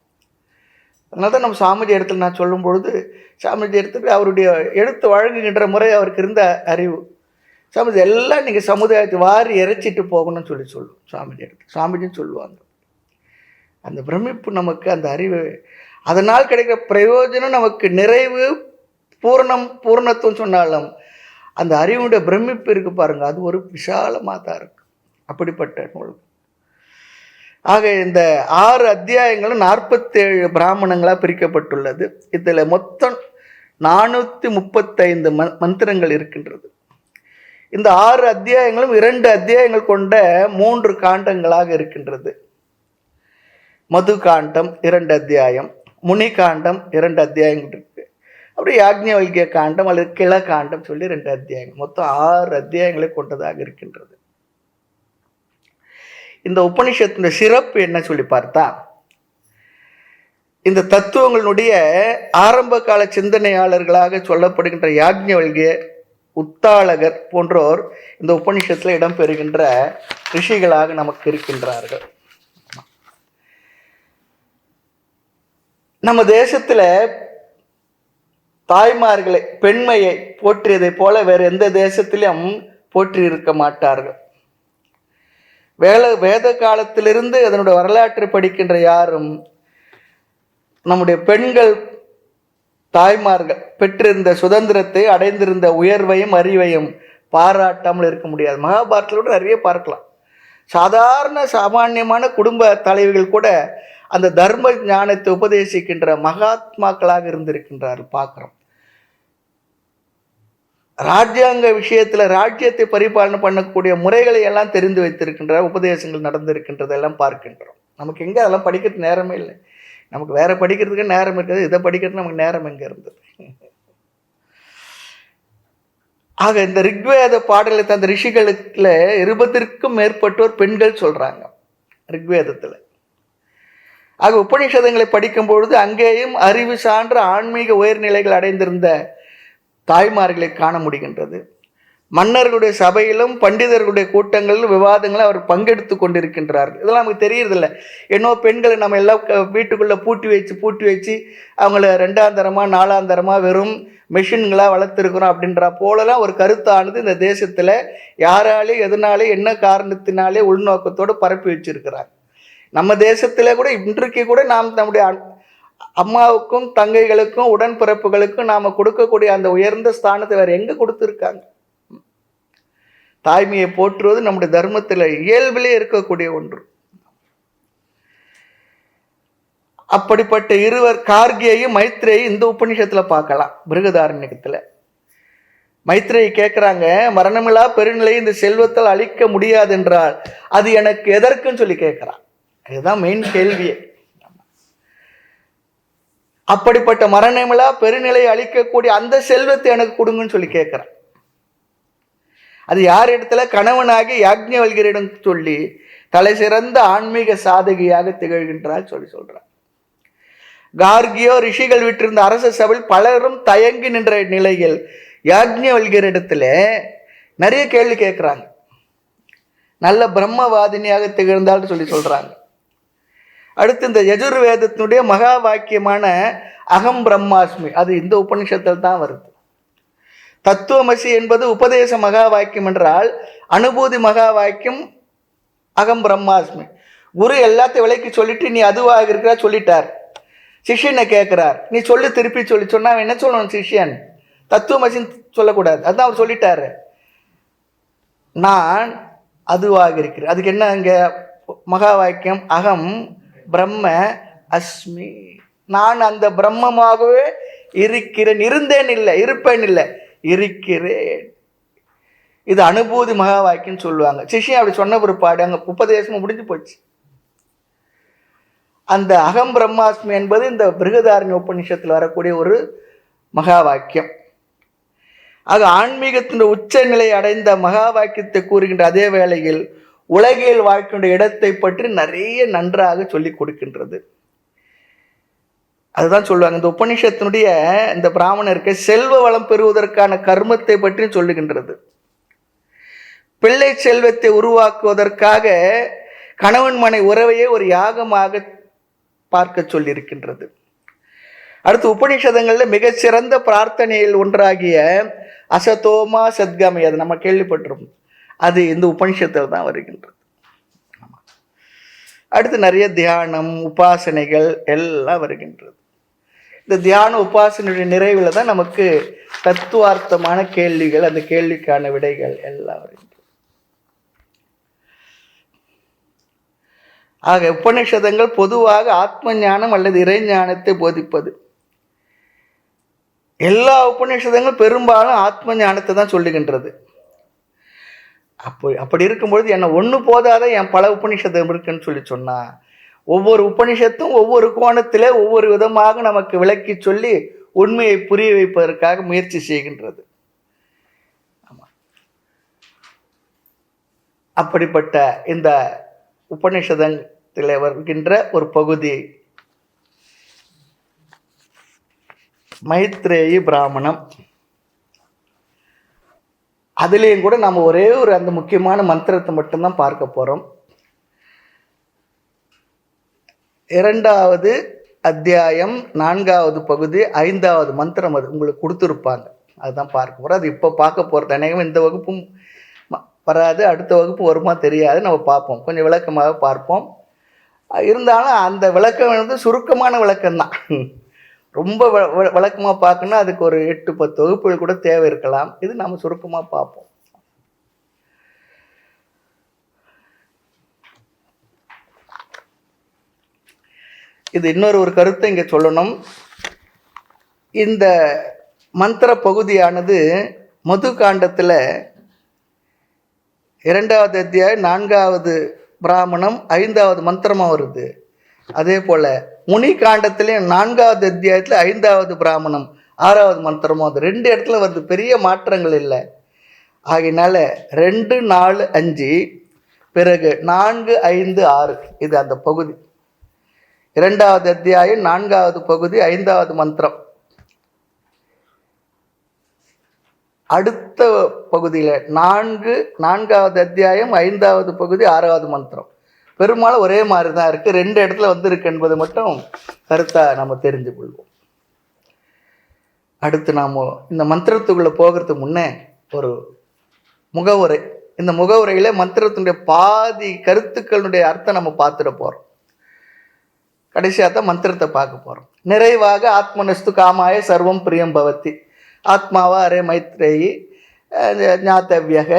Speaker 1: அதனால தான் நம்ம சாமிஜி இடத்துல நான் சொல்லும் பொழுது, சாமிஜி இடத்துல அவருடைய எடுத்து வழங்குகின்ற முறை அவருக்கு இருந்த அறிவு, சாமிஜி எல்லாம் நீங்கள் சமுதாயத்தை வாரி இறைச்சிட்டு போகணும்னு சொல்லுவோம். சாமிஜி இடத்துல சாமிஜின்னு சொல்லுவாங்க. அந்த பிரமிப்பு நமக்கு, அந்த அறிவு, அதனால் கிடைக்கிற பிரயோஜனம் நமக்கு நிறைவு, பூர்ணத்துவம் சொன்னாலும் அந்த அறிவுடைய பிரமிப்பு இருக்கு பாருங்கள், அது ஒரு விசாலமாக தான் இருக்கு. அப்படிப்பட்ட நூல். ஆக இந்த 6 அத்தியாயங்களும் 47 பிராமணங்களாக பிரிக்கப்பட்டுள்ளது. இதில் மொத்தம் 435 மந்திரங்கள் இருக்கின்றது. இந்த 6 அத்தியாயங்களும் 2 அத்தியாயங்கள் கொண்ட 3 காண்டங்களாக இருக்கின்றது. மது காண்டம் 2 அத்தியாயம், முனி காண்டம் 2 அத்தியாயங்கள் இருக்கு. அப்படி யாக்ஞவல்கிய காண்டம் அல்லது கிள காண்டம் சொல்லி 2 அத்தியாயங்கள், மொத்தம் 6 அத்தியாயங்களை கொண்டதாக இருக்கின்றது. இந்த உபனிஷத்தின் சிறப்பு என்ன சொல்லி பார்த்தா, இந்த தத்துவங்களுடைய ஆரம்ப கால சிந்தனையாளர்களாக சொல்லப்படுகின்ற யாக்ஞவல்கிய, உத்தாளகர் போன்றோர் இந்த உபனிஷத்தில் இடம்பெறுகின்ற ரிஷிகளாக நமக்கு இருக்கின்றார்கள். நம்ம தேசத்தில் தாய்மார்களை, பெண்மையை போற்றியதை போல வேறு எந்த தேசத்திலும் போற்றி இருக்க மாட்டார்கள். வேத காலத்திலிருந்து அதனுடைய வரலாற்றை படிக்கின்ற யாரும் நம்முடைய பெண்கள் தாய்மார்கள் பெற்றிருந்த சுதந்திரத்தை, அடைந்திருந்த உயர்வையும் அறிவையும் பாராட்டாமல் இருக்க முடியாது. மகாபாரதத்தோடு நிறைய பார்க்கலாம். சாமானியமான குடும்ப தலைவிகள் கூட அந்த தர்ம ஞானத்தை உபதேசிக்கின்ற மகாத்மாக்களாக இருந்திருக்கின்றார்கள் பார்க்கிறோம். ராஜ்யாங்க விஷயத்துல ராஜ்யத்தை பரிபாலனை பண்ணக்கூடிய முறைகளை எல்லாம் தெரிந்து வைத்திருக்கின்ற உபதேசங்கள் நடந்திருக்கின்றதெல்லாம் பார்க்கின்றோம். நமக்கு எங்க அதெல்லாம் படிக்கிறது நேரமே இல்லை. நமக்கு வேற படிக்கிறதுக்கு நேரம் இருக்குது, இதை படிக்கிறது நமக்கு நேரம் எங்க இருந்தது? ஆக இந்த ரிக்வேத பாடலை தந்த ரிஷிகளுக்குல 20க்கும் மேற்பட்டோர் பெண்கள் சொல்றாங்க ரிக்வேதத்துல. ஆக உபநிஷதங்களை படிக்கும் பொழுது அங்கேயும் அறிவு சான்ற ஆன்மீக உயர்நிலைகள் அடைந்திருந்த தாய்மார்களை காண முடிகின்றது. மன்னர்களுடைய சபையிலும் பண்டிதர்களுடைய கூட்டங்களிலும் விவாதங்களும் அவர் பங்கெடுத்து கொண்டிருக்கின்றார்கள். இதெல்லாம் நமக்கு தெரியறதில்லை. ஏன்னோ பெண்களை நம்ம எல்லாம் வீட்டுக்குள்ளே பூட்டி வச்சு அவங்கள 2ஆம் தரமாக 4ஆம் தரமாக வெறும் மெஷின்களாக வளர்த்துருக்குறோம் அப்படின்ற போலலாம் ஒரு கருத்தானது இந்த தேசத்தில் யாராலே எதனாலே என்ன காரணத்தினாலே உள்நோக்கத்தோடு பரப்பி வச்சிருக்கிறாங்க. நம்ம தேசத்தில் கூட இன்றைக்கு கூட நாம் நம்முடைய அம்மாவுக்கும் தங்கைகளுக்கும் உடன்பிறப்புகளுக்கும் நாம் கொடுக்கக்கூடிய அந்த உயர்ந்த ஸ்தானத்தை வேறு எங்கே கொடுத்துருக்காங்க? தாய்மையை போற்றுவது நம்முடைய தர்மத்தில் இயல்பிலே இருக்கக்கூடிய ஒன்று. அப்படிப்பட்ட இருவர் கார்கியையும் மைத்ரேயும் இந்த உபநிஷத்தில் பார்க்கலாம். பிருகதாரண்யத்தில் மைத்ரேயி கேட்குறாங்க, மரணமில்லா பெருநிலை இந்த செல்வத்தால் அழிக்க முடியாது என்றால் அது எனக்கு எதற்குன்னு சொல்லி கேட்குறான். இதுதான் மெயின் கேள்வியே. அப்படிப்பட்ட மரணமில்லா பெருநிலையை அழிக்கக்கூடிய அந்த செல்வத்தை எனக்கு கொடுங்கன்னு சொல்லி கேட்குறான். அது யார் இடத்துல? கணவனாகி யாக்ஞவல்கியரிடம் சொல்லி தலை சிறந்த ஆன்மீக சாதகியாக திகழ்கின்றார் சொல்லி சொல்றார். கார்கியோ ரிஷிகள் விட்டிருந்த அரச சபையில் பலரும் தயங்கி நின்ற நிலையில் யாக்ஞவல்கியரிடத்துல நிறைய கேள்வி கேட்கிறாங்க. நல்ல பிரம்மவாதினியாக திகழ்ந்தால் சொல்லி சொல்றாங்க. அடுத்து இந்த யஜுர்வேதத்தினுடைய மகா வாக்கியமான அகம் பிரம்மாஸ்மி, அது இந்த உபநிஷத்தில் தான் வருது. தத்துவமசி என்பது உபதேச மகா வாக்கியம் என்றால் அனுபூதி மகா வாக்கியம் அகம் பிரம்மாஸ்மி. குரு எல்லாத்தையும் விலைக்கு சொல்லிட்டு நீ அதுவாக இருக்கிறா சொல்லிட்டார். சிஷ்யனை கேட்கிறார், நீ சொல்லி திருப்பி சொன்னா என்ன சொல்லணும்? சிஷ்யன் தத்துவமசின்னு சொல்லக்கூடாது. அதுதான் அவர் சொல்லிட்டாரு, நான் அதுவாக இருக்கிறேன். அதுக்கு என்ன இங்க மகா வாக்கியம்? அகம் பிரம்ம அஸ்மி, நான் அந்த பிரம்மமாகவே இருக்கிறேன். இருந்தேன் இல்லை, இருப்பேன் இல்லை, இருக்கிறேன். இது அனுபூதி மகா வாக்கியம் சொல்லுவாங்க. சிஷ்யன் அப்படி சொன்ன பிற்பாடு அங்கே உபதேசம் முடிஞ்சு போச்சு. அந்த அகம் பிரம்மாஸ்மி என்பது இந்த பிருகதாரண்ய உபநிஷத்தில் வரக்கூடிய ஒரு மகா வாக்கியம். ஆக ஆன்மீகத்தின் உச்ச நிலை அடைந்த மகா வாக்கியத்தை கூறுகின்ற அதே வேளையில் உலகியல் வாழ்க்கையுடைய இடத்தை பற்றி நிறைய நன்றாக சொல்லி கொடுக்கின்றது. அதுதான் சொல்லுவாங்க, இந்த உபநிஷத்தினுடைய இந்த பிராமணருக்கு செல்வ வளம் பெறுவதற்கான கர்மத்தை பற்றி சொல்லுகின்றது. பிள்ளை செல்வத்தை உருவாக்குவதற்காக கணவன் மனை உறவையே ஒரு யாகமாக பார்க்க சொல்லியிருக்கின்றது. அடுத்து உபநிஷதங்களில் மிகச்சிறந்த பிரார்த்தனையில் ஒன்றாகிய அசதோமா சத்கமி, அது நம்ம கேள்விப்பட்டிருப்போம், அது இந்த உபநிஷத்தில் தான் வருகின்றது. அடுத்து நிறைய தியானம் உபாசனைகள் எல்லாம் வருகின்றது. இந்த தியான உபாசனையுடைய நிறைவில் தான் நமக்கு தத்துவார்த்தமான கேள்விகள், அந்த கேள்விக்கான விடைகள் எல்லாம் வருகின்றது. ஆக உபநிஷதங்கள் பொதுவாக ஆத்ம ஞானம் அல்லது இறை ஞானத்தை போதிப்பது. எல்லா உபநிஷதங்களும் பெரும்பாலும் ஆத்ம ஞானத்தை தான் சொல்லுகின்றது. அப்படி இருக்கும்பொழுது என்ன ஒன்று போதாத என் பல உபநிஷதம் இருக்குன்னு சொல்லி சொன்னா, ஒவ்வொரு உபநிஷத்தும் ஒவ்வொரு கோணத்திலே ஒவ்வொரு விதமாக நமக்கு விளக்கி சொல்லி உண்மையை புரிய வைப்பதற்காக முயற்சி செய்கின்றது. ஆமா, அப்படிப்பட்ட இந்த உபநிஷதத்தில் வருகின்ற ஒரு பகுதி மைத்ரேயி பிராமணம். அதுலேயும் கூட நம்ம ஒரே ஒரு அந்த முக்கியமான மந்திரத்தை மட்டும்தான் பார்க்க போகிறோம். 2வது அத்தியாயம் 4வது பகுதி 5வது மந்திரம் அது உங்களுக்கு கொடுத்துருப்பாங்க. அதுதான் பார்க்க போகிறோம். அது இப்போ பார்க்க போகிறது. அநேகமாக இந்த வகுப்பும் வராது, அடுத்த வகுப்பு வருமா தெரியாது, நம்ம பார்ப்போம், கொஞ்சம் விளக்கமாக பார்ப்போம். இருந்தாலும் அந்த விளக்கம் சுருக்கமான விளக்கம்தான். ரொம்ப விளக்கமாக பார்க்கணுன்னா அதுக்கு ஒரு 8-10 வகுப்புகள் கூட தேவை இருக்கலாம். இது நம்ம சுருக்கமாக பார்ப்போம். இது இன்னொரு கருத்தை இங்கே சொல்லணும். இந்த மந்திர பகுதியானது மது காண்டத்தில் 2வது அத்தியாயம் 4வது பிராமணம் 5வது மந்திரமாக வருது. அதே போல் முனி காண்டத்திலையும் 4வது அத்தியாயத்தில் 5வது பிராமணம் 6வது மந்திரமும் அது 2 இடத்துல வருது. பெரிய மாற்றங்கள் இல்லை. ஆகையினால 2, 4, 5 பிறகு 4, 5, 6 இது அந்த பகுதி. 2வது அத்தியாயம் 4வது பகுதி 5வது மந்திரம். அடுத்த பகுதியில் 4வது அத்தியாயம் 5வது பகுதி 6வது மந்திரம். பெரும்பாலும் ஒரே மாதிரி தான் இருக்குது. 2 இடத்துல வந்திருக்கு என்பது மட்டும் கருத்தாக நம்ம தெரிஞ்சு கொள்வோம். அடுத்து நாம் இந்த மந்திரத்துக்குள்ளே போகிறதுக்கு முன்னே ஒரு முகவுரை. இந்த முகவுரையில் மந்திரத்தினுடைய பாதி கருத்துக்களுடைய அர்த்தம் நம்ம பார்த்துட போகிறோம். கடைசியாக தான் மந்திரத்தை பார்க்க போகிறோம். நிறைவாக ஆத்மனஸ்து காமாய சர்வம் பிரியம் பவதி, ஆத்மாவா அரே மைத்ரேயி ஞாத்தவ்யக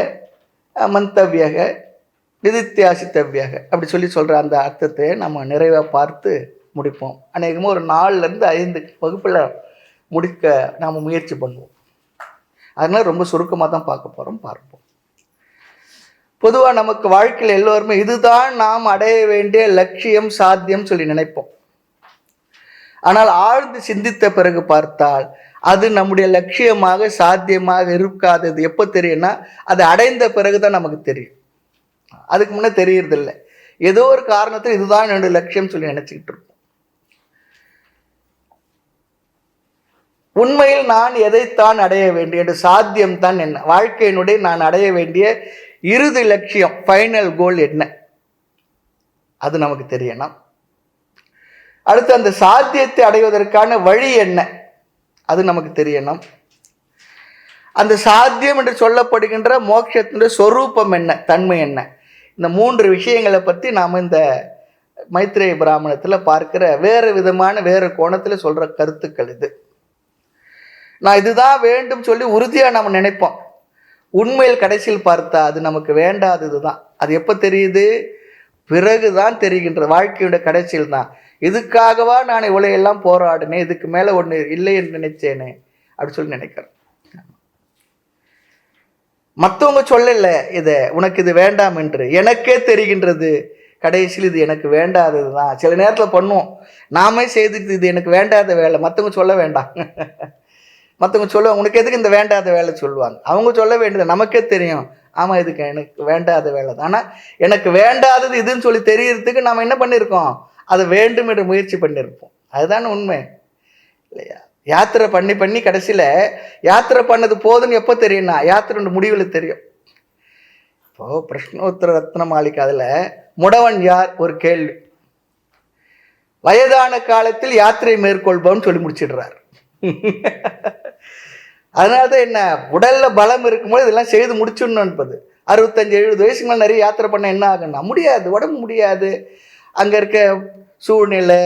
Speaker 1: மந்தவ்யக நிதித்தியாசித்தவ்யக அப்படி சொல்கிற அந்த அர்த்தத்தை நம்ம நிறைவாக பார்த்து முடிப்போம். அநேகமாக ஒரு 4-5 வகுப்பில் முடிக்க நாம் முயற்சி பண்ணுவோம். அதனால் ரொம்ப சுருக்கமாக தான் பார்ப்போம். பொதுவாக நமக்கு வாழ்க்கையில் எல்லோருமே இதுதான் நாம் அடைய வேண்டிய லட்சியம், சாத்தியம் சொல்லி நினைப்போம். ஆனால் ஆழ்ந்து சிந்தித்த பிறகு பார்த்தால் அது நம்முடைய லட்சியமாக சாத்தியமாக இருக்காதது எப்போ தெரியும்னா அது அடைந்த பிறகு தான் நமக்கு தெரியும். அதுக்கு முன்னே தெரியறதில்லை. ஏதோ ஒரு காரணத்தில் இதுதான் என்னுடைய லட்சியம் சொல்லி நினைச்சுக்கிட்டு இருப்போம். உண்மையில் நான் எதைத்தான் அடைய வேண்டிய சாத்தியம் தான் என்ன, வாழ்க்கையினுடைய நான் அடைய வேண்டிய இறுதி லட்சியம், ஃபைனல் கோல் என்ன, அது நமக்கு தெரியணும். அடுத்து அந்த சாத்தியத்தை அடைவதற்கான வழி என்ன, அது நமக்கு தெரியணும். அந்த சாத்தியம் என்று சொல்லப்படுகின்ற மோட்சத்தினுடைய சொரூபம் என்ன, தன்மை என்ன, இந்த 3 விஷயங்களை பற்றி நாம் இந்த மைத்ரேய பிராமணத்தில் பார்க்கிற வேறு விதமான வேறு கோணத்தில் சொல்கிற கருத்துக்கள் இது. நான் இதுதான் வேண்டும் சொல்லி உறுதியாக நம்ம நினைப்போம். உண்மையில் கடைசியில் பார்த்தா அது நமக்கு வேண்டாதது தான். அது எப்போ தெரியுது? பிறகுதான் தெரிகின்ற. வாழ்க்கையோட கடைசியில் தான் இதுக்காகவா நான் இவ்வளோ எல்லாம் போராடினேன், இதுக்கு மேலே ஒன்று இல்லை என்று நினைச்சேனே அப்படி சொல்லி நினைக்கிறேன். மற்றவங்க சொல்லலை இதை உனக்கு இது வேண்டாம் என்று, எனக்கே தெரிகின்றது கடைசியில் இது எனக்கு வேண்டாதது தான். சில நேரத்தில் பண்ணுவோம், நாமே செய்துட்டு இது எனக்கு வேண்டாத வேலை, மற்றவங்க சொல்ல வேண்டாம். மற்றவங்க சொல்லுவாங்க உனக்கு எதுக்கு இந்த வேண்டாத வேலை சொல்லுவாங்க. அவங்க சொல்ல வேண்டியது நமக்கே தெரியும், ஆமாம் இதுக்கு எனக்கு வேண்டாத வேலை தான். ஆனால் எனக்கு வேண்டாதது இதுன்னு சொல்லி தெரியறதுக்கு நாம் என்ன பண்ணியிருக்கோம், அதை வேண்டும் என்று முயற்சி பண்ணியிருப்போம். அதுதானே உண்மை இல்லையா? யாத்திரை பண்ணி கடைசியில் யாத்திரை பண்ணது போதுன்னு எப்போ தெரியும்னா யாத்திரை முடிவில் தெரியும். இப்போது பிரஷ்னோத்தர ரத்ன மாளிகை அதில் முடவன் யார் ஒரு கேள்வி, வயதான காலத்தில் யாத்திரை மேற்கொள்பவன் சொல்லி முடிச்சிடுறார். அதனால தான் என்ன, உடல்ல பலம் இருக்கும்போது இதெல்லாம் செய்து முடிச்சிடணும் என்பது. 65-70 வயசுக்கு மேலே நிறைய யாத்திரை பண்ண என்ன ஆகுன்னா முடியாது, உடம்பு முடியாது. அங்கே இருக்க சூழ்நிலை,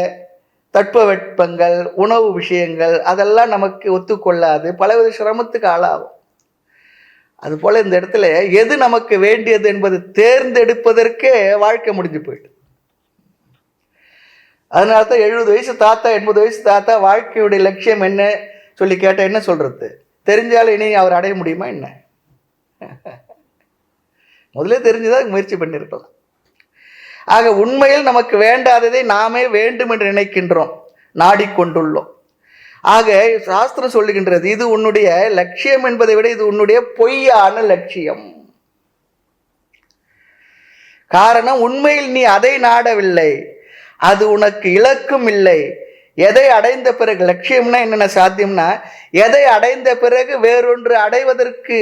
Speaker 1: தட்பவெட்பங்கள், உணவு விஷயங்கள் அதெல்லாம் நமக்கு ஒத்துக்கொள்ளாது, பலவித சிரமத்துக்கு ஆளாகும். அதுபோல் இந்த இடத்துல எது நமக்கு வேண்டியது என்பது தேர்ந்தெடுப்பதற்கே வாழ்க்கை முடிஞ்சு போயிட்டு. அதனால தான் 70 வயசு தாத்தா 80 வயசு தாத்தா வாழ்க்கையுடைய லட்சியம் என்ன சொல்லி கேட்டால் என்ன சொல்கிறது, தெரிஞ்சாலும் இனி அவர் அடைய முடியுமா என்ன? முதலே தெரிஞ்சுதான் முயற்சி பண்ணியிருக்கலாம். ஆக உண்மையில் நமக்கு வேண்டாததை நாமே வேண்டும் என்று நினைக்கின்றோம், நாடிக்கொண்டுள்ளோம். ஆக சாஸ்திரம் சொல்லுகின்றது இது உன்னுடைய லட்சியம் என்பதை விட இது உன்னுடைய பொய்யான லட்சியம். காரணம் உண்மையில் நீ அதை நாடவில்லை, அது உனக்கு இலக்கும் இல்லை. எதை அடைந்த பிறகு, லட்சியம்னா என்னென்ன சாத்தியம்னா எதை அடைந்த பிறகு வேறொன்று அடைவதற்கு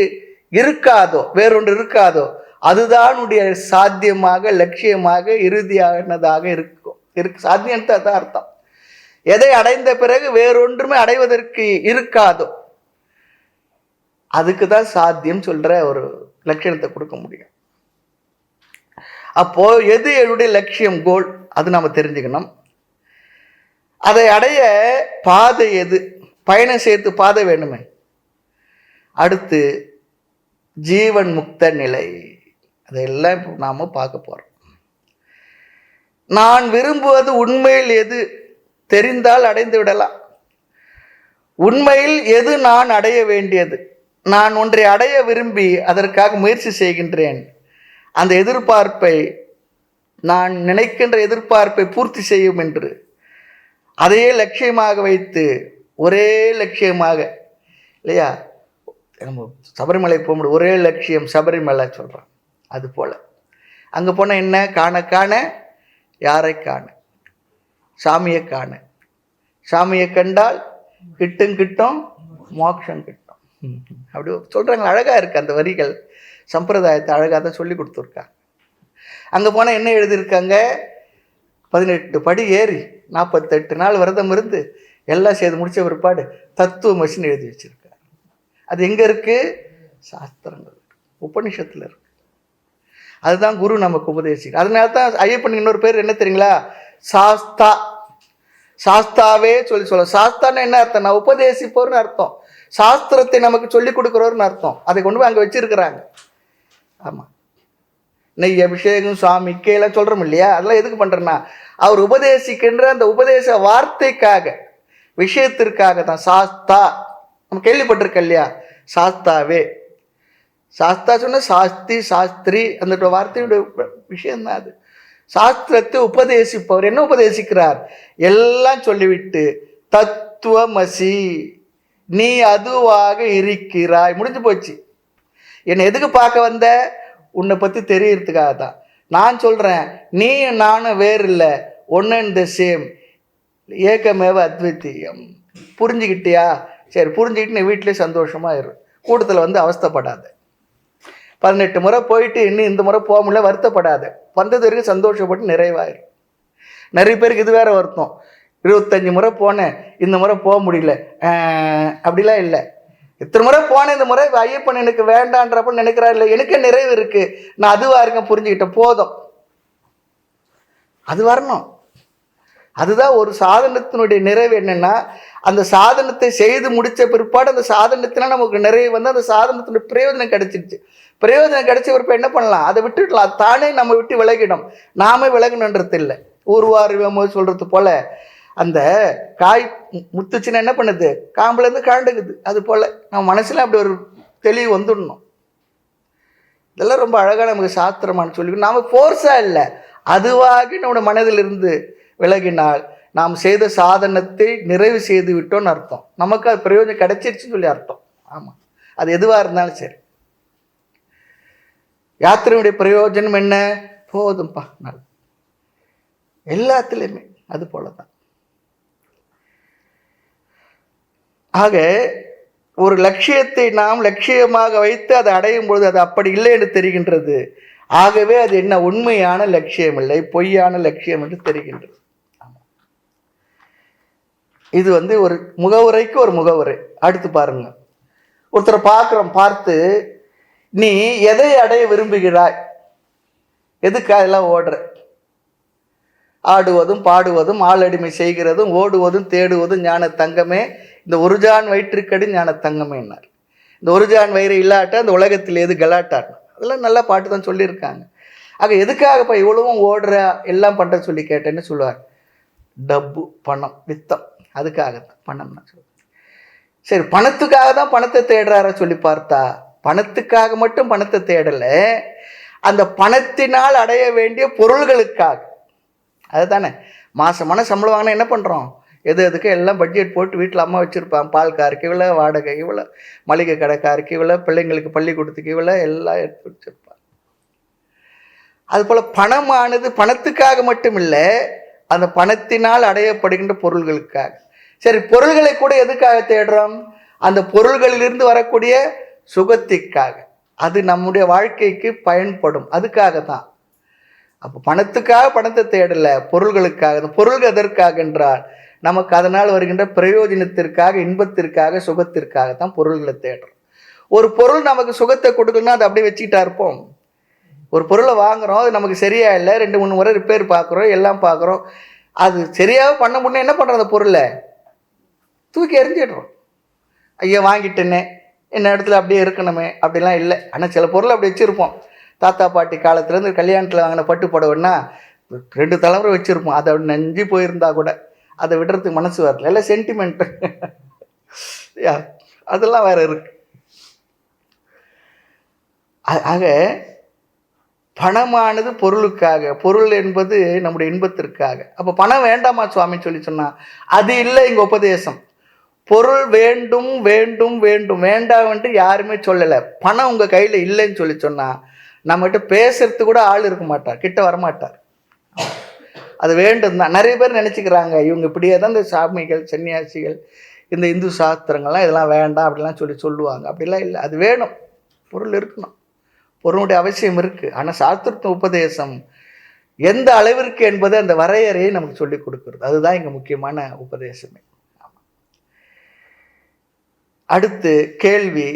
Speaker 1: வேறொன்று இருக்காதோ அதுதான் உடைய சாத்தியமாக லட்சியமாக இறுதியானதாக இருக்கும். சாத்தியம் தான் அர்த்தம். எதை அடைந்த பிறகு வேறொன்றுமே அடைவதற்கு இருக்காதோ அதுக்கு தான் சாத்தியம் சொல்ற ஒரு லட்சணத்தை கொடுக்க முடியும். அப்போ எது என்னுடைய லட்சியம், கோல், அது நாம தெரிஞ்சுக்கணும். அதை அடைய பாதை எது, பயணம் செய்து பாதை வேணுமே. அடுத்து ஜீவன் முக்த நிலை, அதையெல்லாம் இப்போ நாம பார்க்க போறோம். நான் விரும்புவது உண்மையில் எது தெரிந்தால் அடைந்து விடலாம். உண்மையில் எது நான் அடைய வேண்டியது, நான் ஒன்றை அடைய விரும்பி அதற்காக முயற்சி செய்கின்றேன், அந்த எதிர்பார்ப்பை நான் நினைக்கின்ற எதிர்பார்ப்பை பூர்த்தி செய்யும் என்று அதையே லட்சியமாக வைத்து ஒரே லட்சியமாக, இல்லையா, நம்ம சபரிமலை போக முடியும், ஒரே லட்சியம் சபரிமலை சொல்கிறான். அது போல் அங்கே போனால் என்ன, காண காண யாரை காண, சாமியை காண, சாமியை கண்டால் கிட்டும் கிட்டும் மோட்சம் கிட்டும். அப்படி சொல்கிறாங்க. அழகாக இருக்குது அந்த வரிகள், சம்பிரதாயத்தை அழகாக தான் சொல்லி கொடுத்துருக்காங்க. அங்கே போனால் என்ன எழுதியிருக்காங்க, 18 படி ஏறி 48 நாள் விரதம் இருந்து எல்லாம் செய்து முடித்த பிற்பாடு தத்துவ மசின்னு எழுதி வச்சிருக்காரு. அது எங்கே இருக்குது, சாஸ்திரங்கள், உபனிஷத்தில் இருக்கு. அதுதான் குரு நமக்கு உபதேசிக்க. அதனால தான் ஐயப்பன் இன்னொரு பேர் என்ன தெரியுங்களா, சாஸ்தா. சாஸ்தாவே சொல்ல, சாஸ்தான்னு என்ன அர்த்தம், நான் உபதேசிப்போர்னு அர்த்தம், சாஸ்திரத்தை நமக்கு சொல்லி கொடுக்குறோர்னு அர்த்தம். அதை கொண்டு போய் அங்கே வச்சிருக்கிறாங்க. ஆமாம், நெய் அபிஷேகம் சுவாமிக்கு எல்லாம் சொல்கிறோம் இல்லையா, அதெல்லாம் எதுக்கு பண்ணுறேன்னா அவர் உபதேசிக்கின்ற அந்த உபதேச வார்த்தைக்காக, விஷயத்திற்காக தான். சாஸ்தா நம்ம கேள்விப்பட்டிருக்க இல்லையா, சாஸ்தாவே. சாஸ்தா சொன்ன சாஸ்தி சாஸ்திரி அந்த வார்த்தையுடைய விஷயம்தான் அது. சாஸ்திரத்தை உபதேசிப்பவர் என்ன உபதேசிக்கிறார், எல்லாம் சொல்லிவிட்டு தத்துவமசி, நீ அதுவாக இருக்கிறாய், முடிஞ்சு போச்சு. என்னை எதுக்கு பார்க்க வந்த, உன்னை பற்றி தெரியறதுக்காக தான். நான் சொல்கிறேன், நீ நானும் வேறு இல்லை, ஒன்று அண்ட் த சேம், ஏகமேவ அத்வித்தீயம். புரிஞ்சுக்கிட்டியா, சரி புரிஞ்சுக்கிட்டு நீ வீட்டிலே சந்தோஷமாக இரு, கூட்டத்தில் வந்து அவஸ்தைப்படாத. 18 முறை போயிட்டு இன்னும் இந்த முறை போக முடியல வருத்தப்படாத, வந்தது வரைக்கும் சந்தோஷப்பட்டு நிறைவாயிரு. நிறைய பேருக்கு இது வேற வருத்தம், 25 முறை போனேன் இந்த முறை போக முடியல, அப்படிலாம் இல்லை. இத்தனை முறை போனேன், இந்த முறை ஐயப்பன் எனக்கு வேண்டான்றப்ப நினைக்கிறா இல்லை, எனக்கு நிறைவு இருக்கு, நான் அதுவாக இருக்கேன், புரிஞ்சுக்கிட்டேன், போதும். அது வரணும். அதுதான் ஒரு சாதனத்தினுடைய நிறைவு. என்னன்னா அந்த சாதனத்தை செய்து முடித்த பிற்பாடு அந்த சாதனத்தினால் நமக்கு நிறைவு வந்து அந்த சாதனத்தினுடைய பிரயோஜனம் கிடைச்சிருச்சு. பிரயோஜனம் கிடைச்ச பிற்பாடு என்ன பண்ணலாம், அதை விட்டுடலாம். அது தானே நம்ம விட்டு விலகிடும், நாமே விலகணுன்றது இல்லை. ஊர்வாரிவமோ சொல்றது போல அந்த காய் முத்துச்சுன்னா என்ன பண்ணுது, காம்புலேருந்து கழண்டுக்குது. அது போல் நம்ம மனசில் அப்படி ஒரு தெளிவு வந்துடணும். இதெல்லாம் ரொம்ப அழகாக நமக்கு சாஸ்திரமானு சொல்லி, நாம் ஃபோர்ஸாக இல்லை, அதுவாகி நம்முடைய மனதிலிருந்து விலகினால் நாம் செய்த சாதனத்தை நிறைவு செய்து விட்டோன்னு அர்த்தம். நமக்கு அது பிரயோஜனம் கிடைச்சிருச்சுன்னு சொல்லி அர்த்தம். ஆமாம், அது எதுவாக இருந்தாலும் சரி. யாத்திரையுடைய பிரயோஜனம் என்ன, போதும்பா நல்ல, எல்லாத்துலேயுமே அது போல தான். ஆக ஒரு லட்சியத்தை நாம் லட்சியமாக வைத்து அதை அடையும் பொழுது அது அப்படி இல்லை என்று தெரிகின்றது. ஆகவே அது என்ன, உண்மையான லட்சியம் இல்லை, பொய்யான லட்சியம் என்று தெரிகின்றது. இது வந்து ஒரு முகவுரைக்கு ஒரு முகவுரை. அடுத்து பாருங்க, ஒருத்தரை பார்த்து நீ எதை அடைய விரும்புகிறாய், எதுக்காக எல்லாம் ஓடுற, ஆடுவதும் பாடுவதும் ஆளடிமை செய்கிறதும் ஓடுவதும் தேடுவதும் ஞான தங்கமே, இந்த ஒருஜான் வயிற்றுக்கடி ஞான தங்கமேன்னார். இந்த ஒருஜான் வயிறு இல்லாட்ட அந்த உலகத்தில் எது கலாட்டான், அதெல்லாம் நல்லா பாட்டு தான் சொல்லியிருக்காங்க. ஆக எதுக்காகப்பா இவ்வளவும் ஓடுற எல்லாம் பண்ணுற சொல்லி கேட்டேன்னு சொல்லுவார், டப்பு, பணம், வித்தம், அதுக்காகத்தான் பணம்னா சொல்லுவார். சரி, பணத்துக்காக தான் பணத்தை தேடுறார சொல்லி பார்த்தா, பணத்துக்காக மட்டும் பணத்தை தேடலை, அந்த பணத்தினால் அடைய வேண்டிய பொருள்களுக்காக. அதுதானே, மாதமான சம்பளம் வாங்கினா என்ன பண்ணுறோம், எதுக்கு எல்லாம் பட்ஜெட் போட்டு வீட்டில் அம்மா வச்சுருப்பான், பால் காருக்கு இவ்வளோ, வாடகை இவ்வளோ, மளிகை கடைக்காருக்கு இவ்வளோ, பிள்ளைங்களுக்கு பள்ளிக்கூடத்துக்கு இவ்வளோ, எல்லாம் எடுத்து வச்சுருப்பான். அதுபோல் பணமானது பணத்துக்காக மட்டும் இல்லை, அந்த பணத்தினால் அடையப்படுகின்ற பொருள்களுக்காக. சரி, பொருள்களை கூட எதுக்காக தேடுறோம், அந்த பொருள்களிலிருந்து வரக்கூடிய சுகத்திற்காக, அது நம்முடைய வாழ்க்கைக்கு பயன்படும், அதுக்காக தான். அப்போ பணத்துக்காக பணத்தை தேடலை, பொருள்களுக்காக. அந்த பொருள்கள் எதற்காக என்றால் நமக்கு அதனால் வருகின்ற பிரயோஜனத்திற்காக, இன்பத்திற்காக, சுகத்திற்காகத்தான் பொருள்களை தேடுறோம். ஒரு பொருள் நமக்கு சுகத்தை கொடுக்கணும்னா அதை அப்படியே வச்சுக்கிட்டா இருப்போம். ஒரு பொருளை வாங்குகிறோம், அது நமக்கு சரியா இல்லை, 2-3 முறை ரிப்பேர் பார்க்குறோம், எல்லாம் பார்க்குறோம், அது சரியாக பண்ண முடியும், என்ன பண்ணுறோம், அந்த பொருளை தூக்கி எறிஞ்சிடுறோம். ஐயா வாங்கிட்டேனே, என்ன இடத்துல அப்படியே இருக்கணுமே அப்படிலாம் இல்லை. ஆனால் சில பொருளை அப்படி வச்சுருப்போம். தாத்தா பாட்டி காலத்துலேருந்து கல்யாணத்தில் வாங்கின பட்டு புடவைன்னா 2 தலைமுறை வச்சுருப்போம். அதை அப்படி நஞ்சு போயிருந்தா கூட அதை விடுறதுக்கு மனசு வரல, இல்லை சென்டிமெண்ட்டு அதெல்லாம் வேற இருக்கு. ஆக பணமானது பொருளுக்காக, பொருள் என்பது நம்முடைய இன்பத்திற்காக. அப்போ பணம் வேண்டாமா சுவாமி சொல்லி சொன்னா அது இல்லை இங்கே உபதேசம். பொருள் வேண்டும் வேண்டும் வேண்டும், வேண்டாம்ன்ட்டு யாருமே சொல்லலை. பணம் உங்கள் கையில் இல்லைன்னு சொல்லி சொன்னா நம்மகிட்ட பேசுறது கூட ஆள் இருக்க மாட்டார், கிட்ட வரமாட்டார். அது வேண்டும் தான். நிறைய பேர் நினச்சிக்கிறாங்க இவங்க இப்படியே தான் இந்த சாமிகள், சன்னியாசிகள், இந்த இந்து சாஸ்திரங்கள்லாம் இதெல்லாம் வேண்டாம் அப்படிலாம் சொல்லுவாங்க. அப்படிலாம் இல்லை, அது வேணும், பொருள் இருக்கணும், பொருளுடைய அவசியம் இருக்குது. ஆனால் சாஸ்திரத்தின் உபதேசம் எந்த அளவிற்கு என்பது அந்த வரையறையை நமக்கு சொல்லி கொடுக்குறது. அதுதான் இங்கே முக்கியமான உபதேசமே. அடுத்து கேள்வி,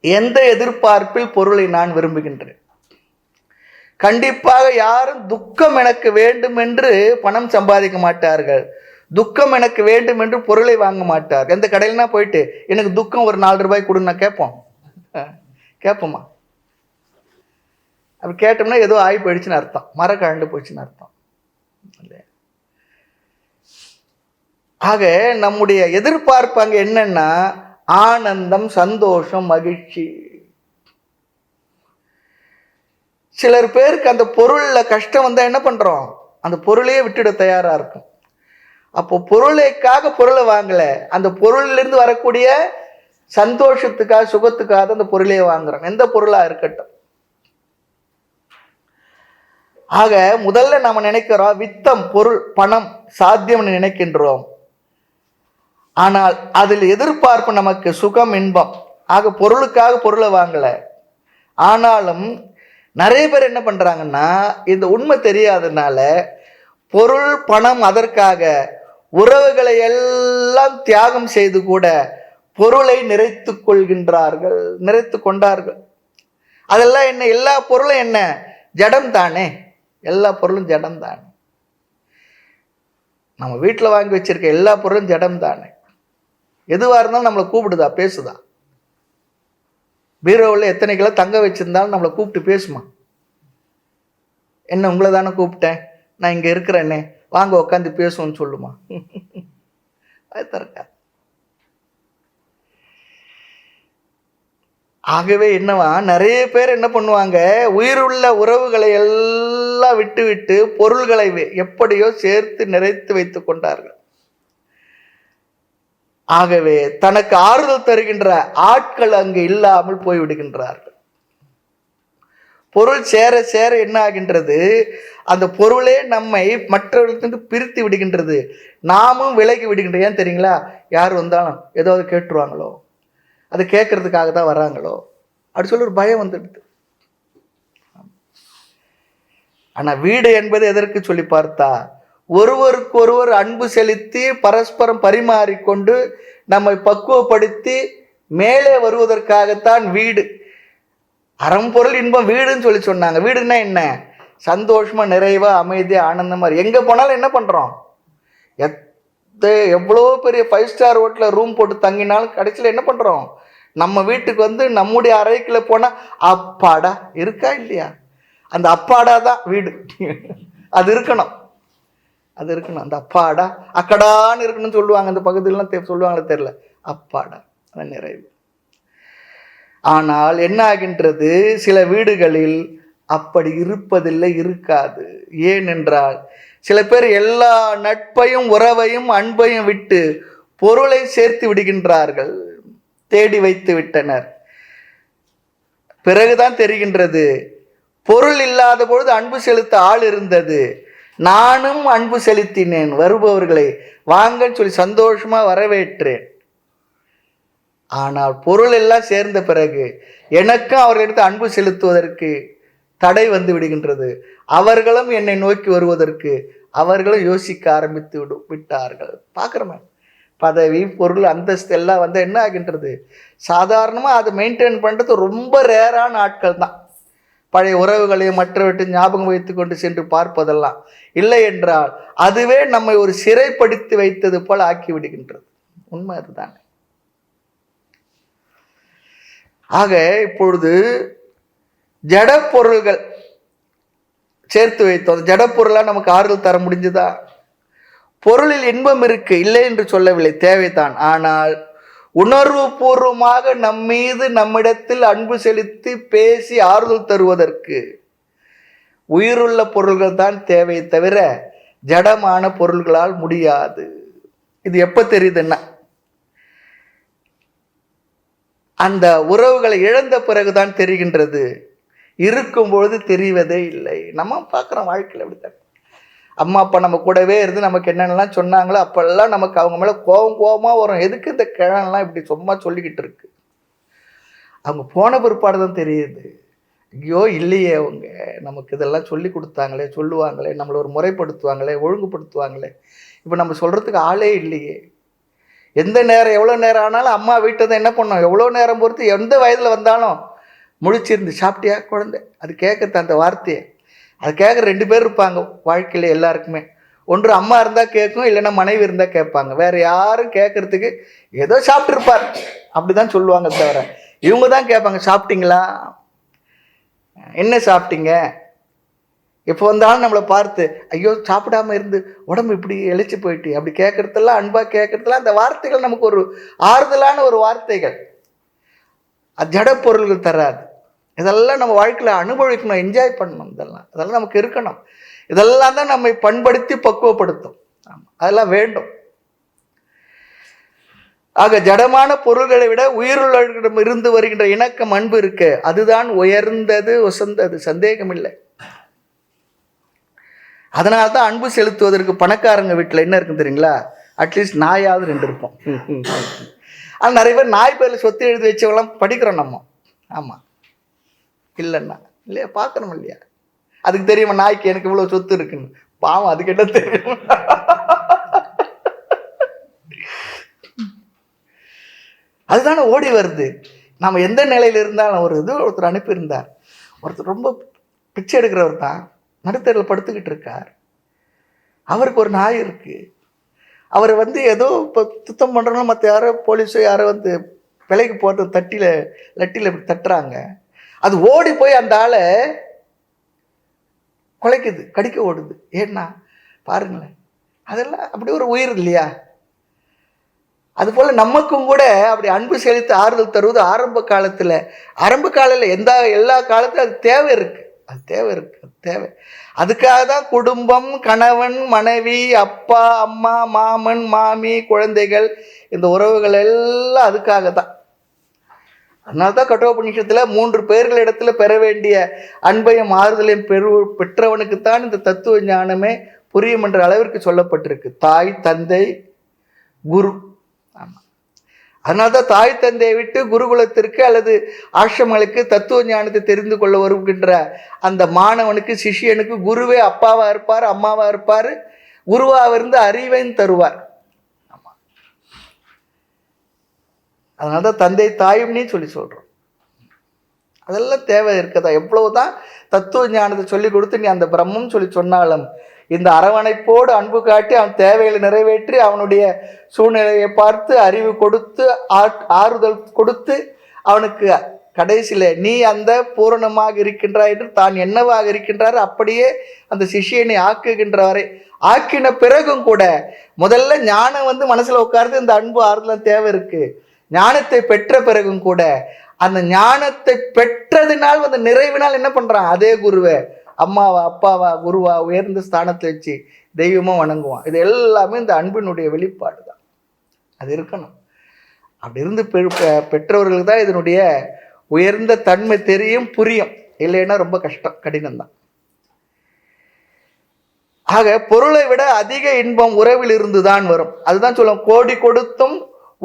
Speaker 1: எந்த எதிர்பார்ப்பில் பொருளை நான் விரும்புகின்றேன்? கண்டிப்பாக யாரும் துக்கம் எனக்கு வேண்டும் என்று பணம் சம்பாதிக்க மாட்டார்கள், துக்கம் எனக்கு வேண்டும் என்று பொருளை வாங்க மாட்டார். எந்த கடையிலனா போயிட்டு எனக்கு துக்கம் ஒரு 4 ரூபாய் கொடுன்னா கேட்போம்? கேட்போமா? அப்படி கேட்டோம்னா ஏதோ ஆகி போயிடுச்சுன்னு அர்த்தம், மரம் கழண்டு போச்சுன்னு அர்த்தம். ஆக நம்முடைய எதிர்பார்ப்பு அங்கே என்னன்னா ஆனந்தம், சந்தோஷம், மகிழ்ச்சி. சிலர் பேருக்கு அந்த பொருளில் கஷ்டம் வந்தால் என்ன பண்ணுறோம், அந்த பொருளையே விட்டுட தயாராக இருக்கும். அப்போ பொருளைக்காக பொருளை வாங்கலை, அந்த பொருளிலிருந்து வரக்கூடிய சந்தோஷத்துக்காக, சுகத்துக்காக அந்த பொருளையே வாங்குறோம், எந்த பொருளாக இருக்கட்டும். ஆக முதல்ல நம்ம நினைக்கிறோம் வித்தம், பொருள், பணம் சாத்தியம்னு நினைக்கின்றோம். ஆனால் அதில் எதிர்பார்ப்பு நமக்கு சுகம், இன்பம். ஆக பொருளுக்காக பொருளை வாங்கலை. ஆனாலும் நிறைய பேர் என்ன பண்ணுறாங்கன்னா இந்த உண்மை தெரியாததுனால பொருள், பணம், அதற்காக உறவுகளை எல்லாம் தியாகம் செய்து கூட பொருளை நிறைத்து கொள்கின்றார்கள், நிறைத்து கொண்டார்கள். அதெல்லாம் என்ன, எல்லா பொருளும் என்ன, ஜடம் தானே, எல்லா பொருளும் ஜடம் தானே. நம்ம வீட்டில் வாங்கி வச்சிருக்க எல்லா பொருளும் ஜடம் தானே. எதுவாக இருந்தாலும் நம்மளை கூப்பிடுதா, பேசுதா? பீரோவில் எத்தனை கிலோ தங்க வச்சிருந்தாலும் நம்மளை கூப்பிட்டு பேசுமா? என்ன உங்களை தானே கூப்பிட்டேன், நான் இங்கே இருக்கிறேன்னே, வாங்க உட்காந்து பேசுவோன்னு சொல்லுமா? அது தரக்கா. ஆகவே என்னவா, நிறைய பேர் என்ன பண்ணுவாங்க, உயிருள்ள உறவுகளை எல்லாம் விட்டு விட்டு பொருள்களை எப்படியோ சேர்த்து நிறைத்து வைத்து கொண்டார்கள். ஆகவே தனக்கு ஆறுதல் தருகின்ற ஆட்கள் அங்கு இல்லாமல் போய்விடுகின்றார்கள். பொருள் சேர சேர என்ன ஆகின்றது, அந்த பொருளே நம்மை மற்றவர்களுக்கு பிரித்து விடுகின்றது, நாமும் விலகி விடுகின்ற. ஏன் தெரியுங்களா, யார் வந்தாலும் ஏதாவது கேட்டுருவாங்களோ, அது கேட்கறதுக்காக தான் வராங்களோ அப்படி சொல்லி ஒரு பயம் வந்துடுது. ஆனா வீடு என்பது எதற்கு சொல்லி பார்த்தா, ஒருவருக்கு ஒருவர் அன்பு செலுத்தி பரஸ்பரம் பரிமாறிக்கொண்டு நம்மை பக்குவப்படுத்தி மேலே வருவதற்காகத்தான் வீடு. அறம்பொருள் இன்பம் வீடுன்னு சொல்லி சொன்னாங்க. வீடுன்னா என்ன, சந்தோஷமா, நிறைவா, அமைதியா, ஆனந்தமா. எங்க போனாலும் என்ன பண்றோம், எவ்வளோ பெரிய 5 ஸ்டார் ஹோட்டலில் ரூம் போட்டு தங்கினாலும் கடைசியில் என்ன பண்றோம், நம்ம வீட்டுக்கு வந்து நம்முடைய அறைக்குள்ள போனா அப்பாடா இருக்கா இல்லையா, அந்த அப்பாடா தான் வீடு. அது இருக்கணும், அது இருக்கணும். அந்த அப்பாடா அக்கடான்னு இருக்கணும்னு சொல்லுவாங்க, அந்த பகுதியிலாம் சொல்லுவாங்களே தெரியல, அப்பாடா அது நிறைவு. ஆனால் என்ன ஆகின்றது, சில வீடுகளில் அப்படி இருப்பதில்லை, இருக்காது. ஏனென்றால் சில பேர் எல்லா நட்பையும், உறவையும், அன்பையும் விட்டு பொருளை சேர்த்து விடுகின்றார்கள், தேடி வைத்து விட்டனர். பிறகுதான் தெரிகின்றது, பொருள் இல்லாத பொழுது அன்பு செலுத்த ஆள் இருந்தது, நானும் அன்பு செலுத்தினேன், வருபவர்களை வாங்கன்னு சொல்லி சந்தோஷமா வரவேற்றேன். ஆனால் பொருள் எல்லாம் சேர்ந்த பிறகு எனக்கும் அவர்களிடத்து அன்பு செலுத்துவதற்கு தடை வந்து விடுகின்றது, அவர்களும் என்னை நோக்கி வருவதற்கு அவர்களும் யோசிக்க ஆரம்பித்து விட்டார்கள். பார்க்குறோமே, பதவி, பொருள், அந்தஸ்து எல்லாம் வந்து என்ன ஆகின்றது, சாதாரணமாக அதை மெயின்டைன் பண்ணுறது ரொம்ப ரேரான ஆட்கள் தான். பழைய உறவுகளையும் மற்றவற்றை ஞாபகம் வைத்து கொண்டு சென்று பார்ப்பதெல்லாம் இல்லை என்றால் அதுவே நம்மை ஒரு சிறைப்படுத்தி வைத்தது போல் ஆக்கி விடுகின்றது. உண்மை அதுதான். ஆக இப்பொழுது ஜட பொருள்கள் சேர்த்து வைத்தோம். ஜட பொருளா நமக்கு ஆறுதல் தர முடிஞ்சுதா? பொருளில் இன்பம் இருக்கு, இல்லை என்று சொல்லவில்லை, தேவைதான். ஆனால் உணர்வு பூர்வமாக நம்மீது நம்மிடத்தில் அன்பு செலுத்தி பேசி ஆறுதல் தருவதற்கு உயிருள்ள பொருள்கள் தான் தேவை தவிர ஜடமான பொருள்களால் முடியாது. இது எப்ப தெரியுதுன்னா, அந்த உறவுகளை இழந்த பிறகுதான் தெரிகின்றது. இருக்கும்பொழுது தெரிவதே இல்லை. நம்ம பார்க்குறோம் வாழ்க்கையில் அப்படித்தான். அம்மா அப்பா நம்ம கூடவே இருந்து நமக்கு என்னென்னலாம் சொன்னாங்களோ அப்பெல்லாம் நமக்கு அவங்க மேலே கோபமாக வரும். எதுக்கு இந்த கிழனெல்லாம் இப்படி சும்மா சொல்லிக்கிட்டு இருக்கு? அவங்க போன பிற்பாடு தான் தெரியுது, ஐயோ இல்லையே அவங்க நமக்கு இதெல்லாம் சொல்லி கொடுத்தாங்களே, சொல்லுவாங்களே, நம்மளை ஒரு முறைப்படுத்துவாங்களே, ஒழுங்குபடுத்துவாங்களே, இப்போ நம்ம சொல்கிறதுக்கு ஆளே இல்லையே. எந்த நேரம் எவ்வளோ நேரம் ஆனாலும் அம்மா வீட்டை தான் என்ன பண்ணோம், எவ்வளோ நேரம் பொறுத்து எந்த வயதில் வந்தாலும் முழிச்சிருந்து சாப்பிட்டியா குழந்தை, அது கேட்குறது அந்த வார்த்தையை, அது கேட்குற 2 பேர் இருப்பாங்க வாழ்க்கையில் எல்லாருக்குமே. ஒன்று அம்மா இருந்தால் கேட்கும், இல்லைன்னா மனைவி இருந்தால் கேட்பாங்க. வேறு யாரும் கேட்குறதுக்கு ஏதோ சாப்பிட்ருப்பார் அப்படி தான் சொல்லுவாங்க தவிர இவங்க தான் கேட்பாங்க, சாப்பிட்டீங்களா, என்ன சாப்பிட்டீங்க. எப்போ வந்தாலும் நம்மளை பார்த்து ஐயோ சாப்பிடாம இருந்து உடம்பு இப்படி இழைச்சி போயிட்டு அப்படி கேட்குறதெல்லாம், அன்பாக கேட்குறதெல்லாம் அந்த வார்த்தைகள் நமக்கு ஒரு ஆறுதலான ஒரு வார்த்தைகள். அது ஜட பொருள்கள் தராது. இதெல்லாம் நம்ம வாழ்க்கையில் அனுபவிக்கணும், என்ஜாய் பண்ணணும். இதெல்லாம் நமக்கு இருக்கணும். இதெல்லாம் தான் நம்மை பண்படுத்தி பக்குவப்படுத்தும். அதெல்லாம் வேண்டும். ஆக ஜடமான பொருள்களை விட உயிருள்ளவர்களிடம் இருந்து வருகின்ற இணக்கம், அன்பு இருக்கு, அதுதான் உயர்ந்தது, உசந்தது, சந்தேகம் இல்லை. அதனால தான் அன்பு செலுத்துவதற்கு பணக்காரங்க வீட்டில் என்ன இருக்குன்னு தெரியுங்களா, அட்லீஸ்ட் நாயாவது 2 இருப்போம். ஆனால் நிறைய பேர் நாய் பேரில் சொத்து எழுதி வச்சவங்களாம் படிக்கிறோம் நம்ம. ஆமாம் இல்லைன்னா இல்லையா, பார்க்கணும் இல்லையா, அதுக்கு தெரியுமா நாய்க்கு எனக்கு இவ்வளோ சொத்து இருக்குன்னு. பாவம், அதுக்கு என்ன தெரியும். அதுதானே ஓடி வருது. நம்ம எந்த நிலையில் இருந்தாலும் ஒருத்தர் அனுப்பியிருந்தார். ஒருத்தர் ரொம்ப பிச்சை எடுக்கிறவர் தான், நடுத்தரில் படுத்துக்கிட்டு இருக்கார். அவருக்கு ஒரு நாய் இருக்கு. அவர் வந்து ஏதோ இப்போ சுத்தம் பண்ணுறோம், மற்ற யாரோ போலீஸோ யாரோ வந்து விலைக்கு போகிறது லட்டியில் இப்படி தட்டுறாங்க. அது ஓடி போய் அந்த ஆளை குலைக்குது, கடிக்க ஓடுது. ஏன்னா பாருங்களேன், அதெல்லாம் அப்படி ஒரு உயிர் இல்லையா? அதுபோல் நமக்கும் கூட அப்படி அன்பு செலுத்தி ஆறுதல் தருவது ஆரம்ப காலத்தில் எல்லா காலத்திலும் அது தேவை இருக்குது. அது தேவை. அதுக்காக தான் குடும்பம், கணவன், மனைவி, அப்பா, அம்மா, மாமன், மாமி, குழந்தைகள், இந்த உறவுகள் எல்லாம் அதுக்காக தான். அதனால தான் கட்டோபநிஷத்தில் 3 பேர்களிடத்தில் பெற வேண்டிய அன்பையும் ஆறுதலையும் பெற்றவனுக்குத்தான் இந்த தத்துவ ஞானமே புரியும் என்ற அளவிற்கு சொல்லப்பட்டிருக்கு. தாய், தந்தை, குரு. ஆமாம், அதனால தான் தாய் தந்தையை விட்டு குருகுலத்திற்கு அல்லது ஆசிரமங்களுக்கு தத்துவ ஞானத்தை தெரிந்து கொள்ள வருகின்ற அந்த மாணவனுக்கு, சிஷியனுக்கு குருவே அப்பாவாக இருப்பார், அம்மாவாக இருப்பார், குருவாக இருந்து அறிவையும் தருவார். ஆமாம், அதனால தான் தந்தை தாயும்னே சொல்கிறோம். அதெல்லாம் தேவை இருக்கதா. எவ்வளவுதான் தத்துவ ஞானத்தை சொல்லி கொடுத்து நீ அந்த பிரம்மம் சொல்லி சொன்னாலும் இந்த அரவணைப்போடு அன்பு காட்டி அவன் தேவைகளை நிறைவேற்றி அவனுடைய சூழ்நிலையை பார்த்து அறிவு கொடுத்து ஆறுதல் கொடுத்து அவனுக்கு கடைசியில் நீ அந்த பூரணமாக இருக்கின்றாய் என்று தான் என்னவாக இருக்கின்றார் அப்படியே அந்த சிஷியனை ஆக்குகின்றவரை ஆக்கின பிறகும் கூட முதல்ல ஞானம் வந்து மனசில் உட்கார்ந்து இந்த அன்பு ஆறுதலும் தேவை இருக்கு. ஞானத்தை பெற்ற பிறகும் கூட அந்த ஞானத்தை பெற்றதினால் அந்த நிறைவினால் என்ன பண்ணுறான், அதே குருவை அம்மாவா, அப்பாவா, குருவா உயர்ந்த ஸ்தானத்தை வச்சு தெய்வமாக வணங்குவான். இது எல்லாமே இந்த அன்பினுடைய வெளிப்பாடு தான். அது இருக்கணும். அப்படி இருந்து பெற்றவர்களுக்கு தான் இதனுடைய உயர்ந்த தன்மை தெரியும், புரியும். இல்லைன்னா ரொம்ப கஷ்டம், கடினம்தான். ஆக பொருளை விட அதிக இன்பம் உறவில் இருந்து தான் வரும். அதுதான் சொல்லுவோம், கோடி கொடுத்தும்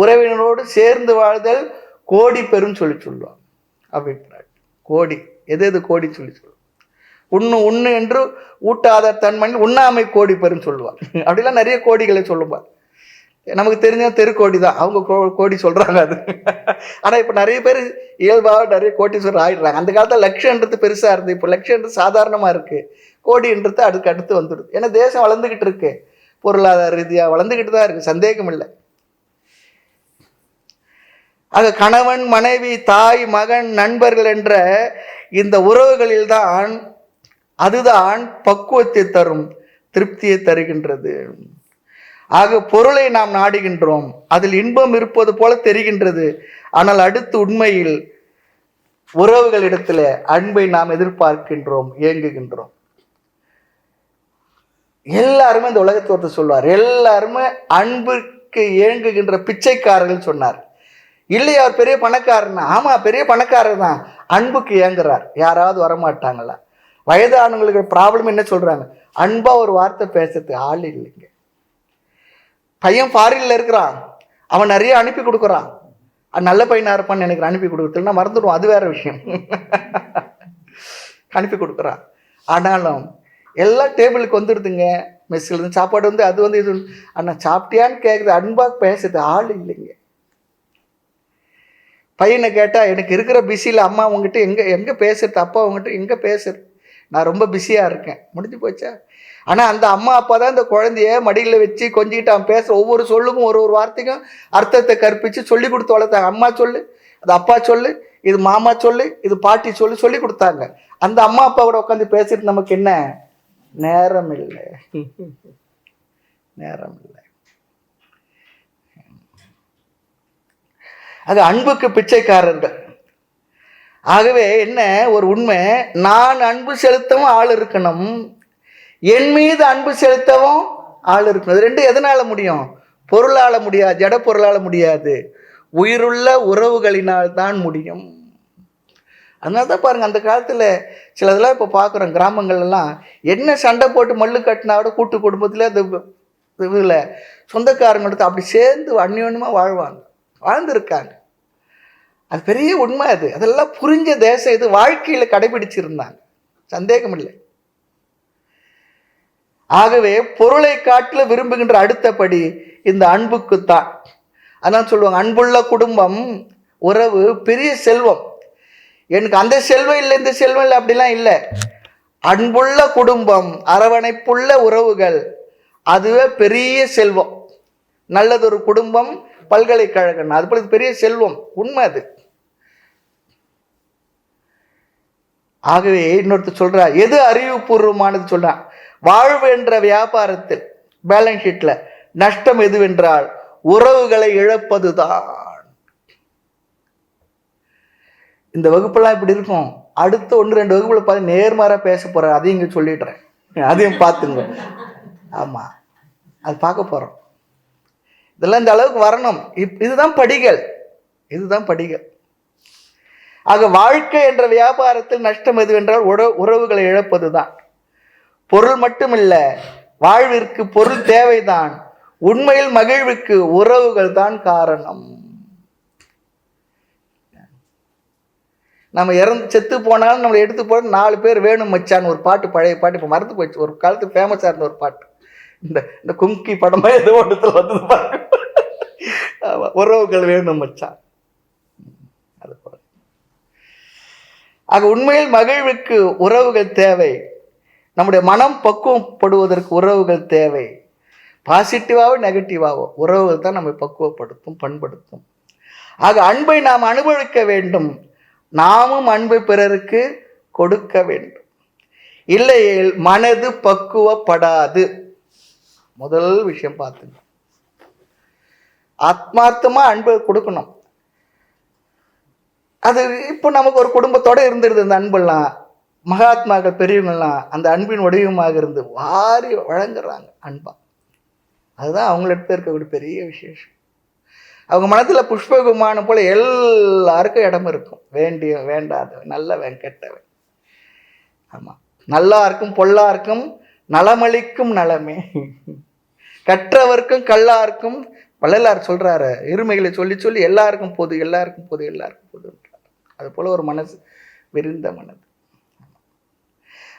Speaker 1: உறவினரோடு சேர்ந்து வாழ்தல் கோடி பெரும் சொல்லுவாங்க. அப்படி கோடி எது கோடி சொல்லுவோம். உண்ணு என்று ஊட்டாத தன்மணி உண்ணாமை கோடி பெருன்னு சொல்லுவாள். அப்படிலாம் நிறைய கோடிகளை சொல்லுவாள். நமக்கு தெரிஞ்ச தெருக்கோடி தான், அவங்க கோடி சொல்கிறாங்க அது. ஆனால் இப்போ நிறைய பேர் இயல்பாக நிறைய கோட்டீஸ்வரர் ஆகிடுறாங்க. அந்த காலத்தில் லட்சம்ன்றது பெருசாக இருந்தது, இப்போ லட்சம்ன்றது சாதாரணமாக இருக்குது. கோடின்றது அதுக்கு அடுத்து வந்துடுது. ஏன்னா தேசம் வளர்ந்துக்கிட்டு இருக்கு, பொருளாதார ரீதியாக வளர்ந்துக்கிட்டு தான் இருக்குது, சந்தேகம் இல்லை. ஆக கணவன் மனைவி தாய் மகன் நண்பர்கள் என்ற இந்த உறவுகளில்தான் அதுதான் பக்குவத்தை தரும், திருப்தியை தருகின்றது. ஆக பொருளை நாம் நாடுகின்றோம், அதில் இன்பம் இருப்பது போல தெரிகின்றது. ஆனால் அடுத்து உண்மையில் உறவுகளிடத்தில் அன்பை நாம் எதிர்பார்க்கின்றோம், ஏங்குகின்றோம். எல்லாருமே இந்த உலகத்தை ஒருத்தர் சொல்வார், எல்லாருமே அன்புக்கு ஏங்குகின்ற பிச்சைக்காரர்கள் சொன்னார். இல்லை அவர் பெரிய பணக்காரனா? ஆமா பெரிய பணக்காரர் தான், அன்புக்கு ஏங்குறார். யாராவது வரமாட்டாங்களா? வயதானவங்களுக்கு ப்ராப்ளம் என்ன சொல்றாங்க? அன்பா ஒரு வார்த்தை பேசுறது ஆள் இல்லைங்க. பையன் ஃபாரின்ல இருக்கிறான், அவன் நிறைய அனுப்பி கொடுக்குறான், நல்ல பையனா இருப்பான்னு நினைக்கிறேன், அனுப்பி கொடுக்குறதுனா மறந்துடுவோம், அது வேற விஷயம். அனுப்பி கொடுக்குறான். ஆனாலும் எல்லாம் டேபிளுக்கு வந்துடுதுங்க, மெஸ்ஸில் இருந்து சாப்பாடு வந்து அது வந்து இது. ஆனால் சாப்பிட்டியான்னு கேட்குது, அன்பாக பேசுறது ஆள் இல்லைங்க. பையனை கேட்டால் எனக்கு இருக்கிற பிஸியில் அம்மா உங்ககிட்ட எங்கே பேசுறது, அப்பா உங்ககிட்ட எங்கே பேசுறது, நான் ரொம்ப பிஸியாக இருக்கேன், முடிஞ்சு போச்சா? ஆனால் அந்த அம்மா அப்பா தான் இந்த குழந்தைய மடியில் வச்சு கொஞ்சிக்கிட்டு அவன் பேச ஒவ்வொரு சொல்லுக்கும் ஒரு வார்த்தைக்கும் அர்த்தத்தை கற்பித்து சொல்லி கொடுத்து வளர்த்தாங்க. அம்மா சொல்லு, அது அப்பா சொல்லு, இது மாமா சொல்லு, இது பாட்டி சொல்லி கொடுத்தாங்க. அந்த அம்மா அப்பாவோட உட்காந்து பேசிட்டு நமக்கு என்ன நேரம் இல்லை, நேரம் இல்லை. அது அன்புக்கு பிச்சைக்காரர்கள். ஆகவே என்ன ஒரு உண்மை, நான் அன்பு செலுத்தவும் ஆள் இருக்கணும், என் மீது அன்பு செலுத்தவும் ஆள் இருக்கணும். இது ரெண்டும் எதனால முடியும்? பொருளால முடியாது, ஜட பொருளால முடியாது, உயிருள்ள உறவுகளினால் தான் முடியும். அதனால தான் பாருங்க, அந்த காலத்தில் சிலதெல்லாம் இப்போ பார்க்குறோம், கிராமங்கள்லாம் என்ன சண்டை போட்டு மல்லு கட்டினா கூட கூட்டு குடும்பத்தில் அந்த இதில் சொந்தக்காரங்களுக்கு அப்படி சேர்ந்து அந்யோன்யமாக வாழ்ந்துருக்காங்க. அது பெரிய உண்மை. அதெல்லாம் புரிஞ்ச தேசம் இது, வாழ்க்கையில் கடைபிடிச்சிருந்தாங்க, சந்தேகம் இல்லை. ஆகவே பொருளை காட்டில விரும்புகின்ற அடுத்தபடி இந்த அன்புக்குத்தான். அதான் சொல்லுவாங்க, அன்புள்ள குடும்பம் உறவு பெரிய செல்வம். எனக்கு அந்த செல்வம் இல்லை இந்த செல்வம் இல்லை அப்படிலாம் இல்லை. அன்புள்ள குடும்பம், அரவணைப்புள்ள உறவுகள், அதுவே பெரிய செல்வம். நல்லதொரு குடும்பம் பல்கலைக்கழகம், அது போல பெரிய செல்வம், உண்மை அது. ஆகவே இன்னொருத்தர் சொல்றார், எது அறிவுபூர்வமானது சொல்றான், வாழ்வு என்ற வியாபாரத்தில் பேலன்ஸ் ஷீட்ல நஷ்டம் எதுவென்றால் உறவுகளை இழப்பதுதான். இந்த வகுப்பெல்லாம் இப்படி இருக்கும். அடுத்த 1-2 வகுப்புல பார்த்து நேர்மாறா பேச போறேன், அதையும் இங்க சொல்லிடுறேன், அதையும் பார்த்துங்க. ஆமா, அது பார்க்க போறோம். இதெல்லாம் இந்த அளவுக்கு வரணும். இதுதான் படிகள், இதுதான் படிகள். ஆக வாழ்க்கை என்ற வியாபாரத்தில் நஷ்டம் எதுவென்றால் உறவுகளை இழப்பதுதான். பொருள் மட்டுமில்லை, வாழ்விற்கு பொருள் தேவைதான், உண்மையில் மகிழ்வுக்கு உறவுகள் தான் காரணம். நம்ம செத்து போனாலும் நம்மளை எடுத்து போட 4 பேர் வேணும் மச்சான் ஒரு பாட்டு, பழைய பாட்டு, இப்போ மறந்து போயிடுச்சு, ஒரு காலத்துக்கு ஃபேமஸாக இருந்த ஒரு பாட்டு. இந்த கும்கி படமா ஏதோ ஒன்றத்துல வந்து பாருங்க, உறவுகள் வேணும் மச்சான். அது போல ஆக உண்மையில் மகிழ்வுக்கு உறவுகள் தேவை, நம்முடைய மனம் பக்குவப்படுவதற்கு உறவுகள் தேவை. பாசிட்டிவாவோ நெகட்டிவாவோ உறவுகள் தான் நம்மை பக்குவப்படுத்தும், பண்படுத்தும். ஆக அன்பை நாம் அனுபவிக்க வேண்டும், நாமும் அன்பை பிறருக்கு கொடுக்க வேண்டும். இல்லையேல் மனது பக்குவப்படாது. முதல் விஷயம் பார்த்துங்க, ஆத்மார்த்தமா அன்பை கொடுக்கணும். அது இப்போ நமக்கு ஒரு குடும்பத்தோட இருந்துருது அந்த அன்பெல்லாம். மகாத்மாக்கள் பெரியவங்கள்லாம் அந்த அன்பின் வடிவமாக இருந்து வாரி வழங்குறாங்க அன்பா. அதுதான் அவங்கள்ட்ட இருக்கக்கூடிய பெரிய விசேஷம். அவங்க மனத்தில் புஷ்ப விமானம் போல எல்லாருக்கும் இடம் இருக்கும், வேண்டிய வேண்டாதவன், நல்லவன் கெட்டவன். ஆமாம், நல்லா இருக்கும் பொல்லா இருக்கும், நலமளிக்கும் நலமே, கற்றவர்க்கும் கல்லாருக்கும். வள்ளலார் சொல்றாரு, இருமைகளை சொல்லி சொல்லி எல்லாருக்கும் பொது, எல்லாருக்கும் பொது, எல்லாருக்கும் பொதுன்றார். அது போல ஒரு மனசு, விரிந்த மனது.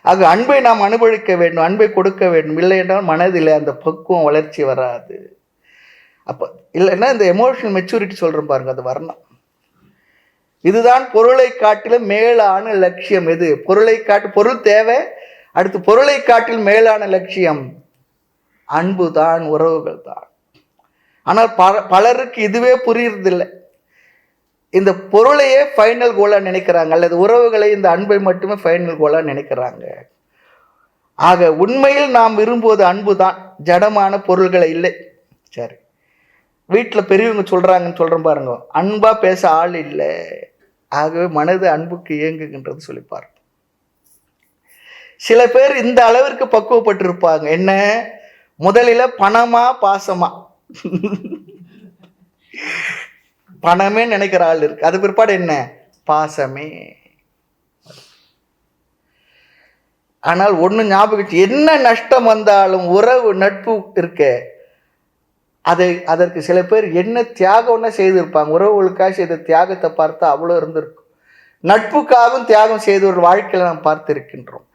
Speaker 1: ஆக அன்பை நாம் அனுபவிக்க வேண்டும், அன்பை கொடுக்க வேண்டும். இல்லை என்றால் மனதில் அந்த பக்குவம் வளர்ச்சி வராது. அப்போ இல்லைன்னா இந்த எமோஷனல் மெச்சூரிட்டி சொல்கிறோம் பாருங்க, அது வரணும். இதுதான் பொருளை காட்டிலும் மேலான லட்சியம். எது பொருளை காட்டு? பொருள் தேவை, அடுத்து பொருளை காட்டில் மேலான லட்சியம் அன்பு தான், உறவுகள் தான். ஆனால் பலருக்கு இதுவே புரியறதில்லை. இந்த பொருளையே ஃபைனல் கோலா நினைக்கிறாங்க, அல்லது உறவுகளை இந்த அன்பை மட்டுமே ஃபைனல் கோலா நினைக்கிறாங்க. ஆக உண்மையில் நாம் விரும்புவது அன்பு தான், ஜடமான பொருள்களை இல்லை. சரி, வீட்டில் பெரியவங்க சொல்றாங்கன்னு சொல்றோம் பாருங்க, அன்பா பேச ஆள் இல்லை. ஆகவே மனது அன்புக்கு இயங்குகின்றது சொல்லிப்பார். சில பேர் இந்த அளவிற்கு பக்குவப்பட்டிருப்பாங்க. என்ன? முதலில் பணமா பாசமா? பணமே நினைக்கிற ஆள் இருக்கு, அது பிற்பாடு என்ன? பாசமே. ஆனால் ஒண்ணு ஞாபகம், என்ன நஷ்டம் வந்தாலும் உறவு நட்பு இருக்க, அதற்கு சில பேர் என்ன தியாகம்னா செய்திருப்பாங்க. உறவுகளுக்காக செய்த தியாகத்தை பார்த்தா அவ்வளோ இருந்திருக்கும். நட்புக்காகவும் தியாகம் செய்தவர்கள் வாழ்க்கையில் நாம் பார்த்திருக்கின்றோம்.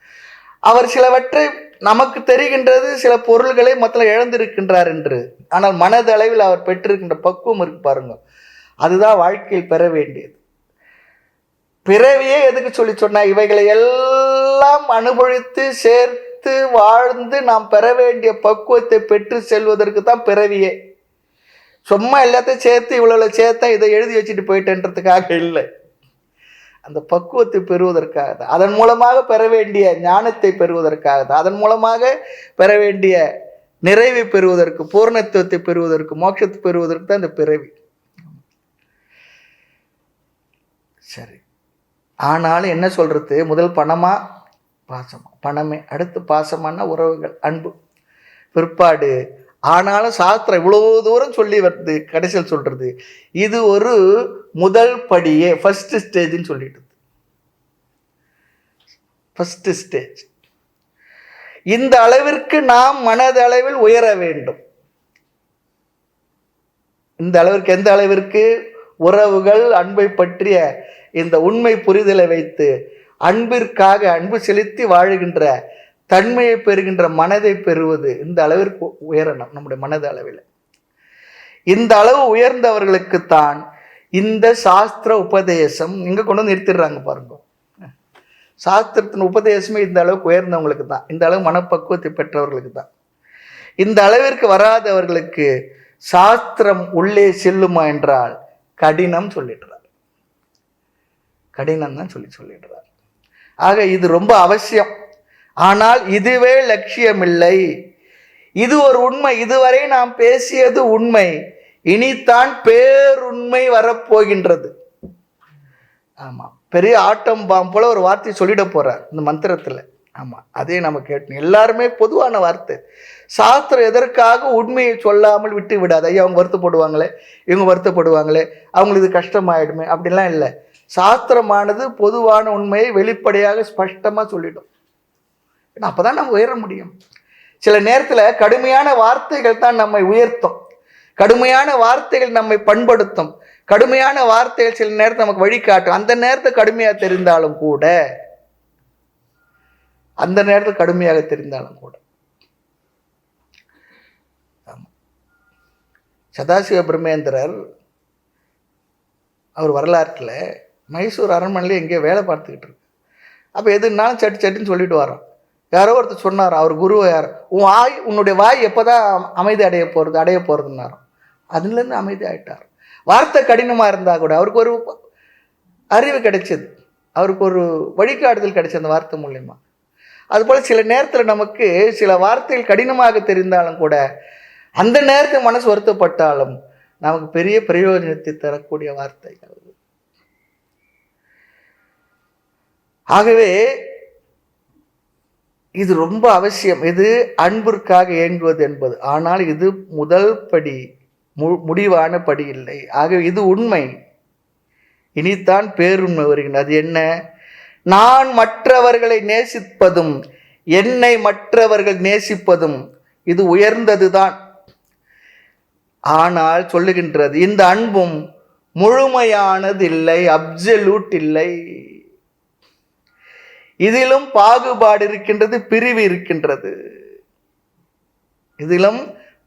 Speaker 1: அவர் சிலவற்றை நமக்கு தெரிகின்றது, சில பொருள்களை மொத்தம் இழந்திருக்கின்றார் என்று. ஆனால் மனதளவில் அவர் பெற்றிருக்கின்ற பக்குவம் இருக்கு பாருங்க, அதுதான் வாழ்க்கையில் பெற வேண்டியது. பிறவியே எதுக்கு சொல்லி சொன்னா, இவைகளை எல்லாம் அனுபவித்து சேர்த்து வாழ்ந்து நாம் பெற வேண்டிய பக்குவத்தை பெற்று செல்வதற்கு தான் பிறவியே. சும்மா எல்லாத்தையும் சேர்த்து இவ்வளவு சேர்த்தா இதை எழுதி வச்சுட்டு போயிட்டேன்றதுக்காக இல்லை, அந்த பக்குவத்தை பெறுவதற்காக தான். அதன் மூலமாக பெற வேண்டிய ஞானத்தை பெறுவதற்காக தான். அதன் மூலமாக பெற வேண்டிய நிறைவை பெறுவதற்கு, பூர்ணத்துவத்தை பெறுவதற்கு, மோட்சத்தை பெறுவதற்கு தான் இந்த பிறவி. சரி, ஆனாலும் என்ன சொல்றது, முதல் பணமா பாசமா? பணமே. அடுத்து பாசமான உறவுகள், அன்பு, பிற்பாடு. ஆனாலும் சாஸ்திரம் இவ்வளோ தூரம் சொல்லி வருது, கடைசியில் சொல்றது இது ஒரு முதல் படியே, ஃபர்ஸ்ட் ஸ்டேஜ்னு சொல்லிட்டு. First stage. இந்த அளவிற்கு நாம் மனதளவில் உயர வேண்டும். இந்த அளவிற்கு, எந்த அளவிற்கு? உறவுகள், அன்பை பற்றிய இந்த உண்மை புரிதலை வைத்து அன்பிற்காக அன்பு செலுத்தி வாழுகின்ற தன்மையை பெறுகின்ற மனதை பெறுவது, இந்த அளவிற்கு உயரணும் நம்முடைய மனது அளவில். இந்த அளவு உயர்ந்தவர்களுக்குத்தான் இந்த சாஸ்திர உபதேசம் இங்க கொண்டு வந்து நிறுத்திடுறாங்க பாருங்க. சாஸ்திரத்தின் உபதேசமே இந்த அளவுக்கு உயர்ந்தவங்களுக்கு தான், இந்த அளவு மனப்பக்குவத்தை பெற்றவர்களுக்கு தான். இந்த அளவிற்கு வராதவர்களுக்கு சாஸ்திரம் உள்ளே செல்லுமா என்றால் கடினம் சொல்லிடுறார், கடினம் தான் சொல்லிடுறார். ஆக இது ரொம்ப அவசியம். ஆனால் இதுவே லட்சியமில்லை, இது ஒரு உண்மை. இதுவரை நாம் பேசியது உண்மை, இனித்தான் பேருண்மை வரப்போகின்றது. ஆமா, பெரிய ஆட்டம் பாம் போல ஒரு வார்த்தை சொல்லிட போறார் இந்த மந்திரத்துல. ஆமா, அதே நம்ம கேட்டோம். எல்லாருமே பொதுவான வார்த்தை. சாஸ்திரம் எதற்காக உண்மையை சொல்லாமல் விட்டு விடாது. ஐயா அவங்க வருத்தப்படுவாங்களே, இவங்க வருத்தப்படுவாங்களே, அவங்களுக்கு இது கஷ்டமாயிடுமே, அப்படிலாம் இல்லை. சாஸ்திரமானது பொதுவான உண்மையை வெளிப்படையாக ஸ்பஷ்டமா சொல்லிடும். அப்பதான் நம்ம உயர முடியும். சில நேரத்துல கடுமையான வார்த்தைகள் தான் நம்மை உயர்த்தும், கடுமையான வார்த்தைகள் நம்மை பண்படுத்தும், கடுமையான வார்த்தைகள் சில நேரத்தில் நமக்கு வழிகாட்டும். அந்த நேரத்தில் கடுமையாக தெரிந்தாலும் கூட, அந்த நேரத்தில் கடுமையாக தெரிந்தாலும் கூட. சதாசிவ பிரம்மேந்திரர் அவர் வரலாற்றில் மைசூர் அரண்மனையில் எங்கேயோ வேலை பார்த்துக்கிட்டு இருக்கு. அப்போ எதுனாலும் சட்டு சட்டுன்னு சொல்லிட்டு வரோம். யாரோ ஒருத்தர் சொன்னார், அவர் குருவை யார், உன்னுடைய வாய் எப்போதான் அமைதி அடைய போகிறதுன்னாரோ. அதுலேருந்து அமைதி ஆகிட்டார். வார்த்தை கடினமாக இருந்தால் கூட அவருக்கு ஒரு அறிவு கிடைச்சது, அவருக்கு ஒரு வழிகாட்டுதல் கிடைச்சது அந்த வார்த்தை மூலயமா. அதுபோல் சில நேரத்தில் நமக்கு சில வார்த்தைகள் கடினமாக தெரிந்தாலும் கூட, அந்த நேரத்தில் மனசு வருத்தப்பட்டாலும் நமக்கு பெரிய பிரயோஜனத்தை தரக்கூடிய வார்த்தைகள். ஆகவே இது ரொம்ப அவசியம், இது அன்பிற்காக இயங்குவது என்பது. ஆனால் இது முதல் படி, முடிவான படி இல்லை. ஆகவே இது உண்மை, இனித்தான் பேருண்மை வருகின்றது. அது என்ன? நான் மற்றவர்களை நேசிப்பதும் என்னை மற்றவர்கள் நேசிப்பதும் இது உயர்ந்ததுதான். ஆனால் சொல்லுகின்றது, இந்த அன்பும் முழுமையானது இல்லை, அப்சல்யூட் இல்லை. இதிலும் பாகுபாடு இருக்கின்றது, பிரிவு இருக்கின்றது. இதிலும்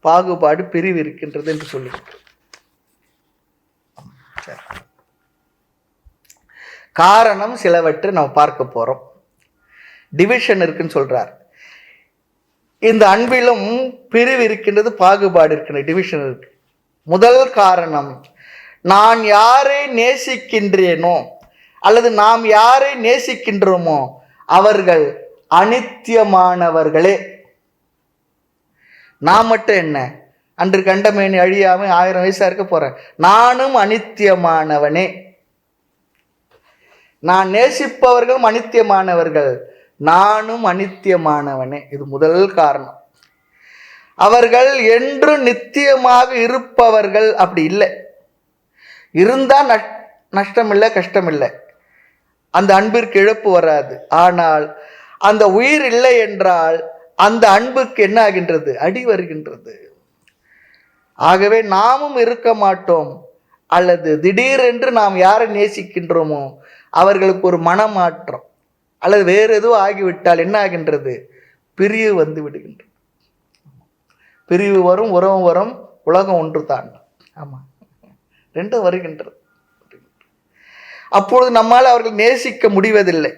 Speaker 1: பாகுபாடு, பிரிவு இருக்கின்றது என்று சொல்லுகின்றது. காரணம் சிலவற்றை நம்ம பார்க்க போறோம். டிவிஷன் இருக்குன்னு சொல்றார். இந்த அன்பிலும் பிரிவு இருக்கின்றது, பாகுபாடு இருக்கின்றது, டிவிஷன் இருக்கு. முதல் காரணம், நான் யாரை நேசிக்கின்றேனோ அல்லது நாம் யாரை நேசிக்கின்றோமோ அவர்கள் அனித்தியமானவர்களே. நான் மட்டும் என்ன, அன்று கண்டமேனி அழியாம 1000 வயசா இருக்க போறேன். நானும் அனித்தியமானவனே. நான் நேசிப்பவர்களும் அனித்தியமானவர்கள், நானும் அனித்தியமானவனே. இது முதல் காரணம். அவர்கள் என்று நித்தியமாக இருப்பவர்கள் அப்படி இல்லை. இருந்தா நஷ்டம் இல்லை, கஷ்டம் இல்லை, அந்த அன்பிற்கு இழப்பு வராது. ஆனால் அந்த உயிர் இல்லை என்றால் அந்த அன்புக்கு என்ன ஆகின்றது? அடி வருகின்றது. ஆகவே நாமும் இருக்க மாட்டோம். அல்லது திடீரென்று நாம் யாரை நேசிக்கின்றோமோ அவர்களுக்கு ஒரு மனமாற்றம் அல்லது வேறு எதுவும் ஆகிவிட்டால் என்ன ஆகின்றது? பிரிவு வந்து விடுகின்றது. பிரிவு வரும், உறவு வரும், உலகம் ஒன்று தான். ஆமா, ரெண்டும் வருகின்றது. அப்பொழுது நம்மால் அவர்கள் நேசிக்க முடிவதில்லை.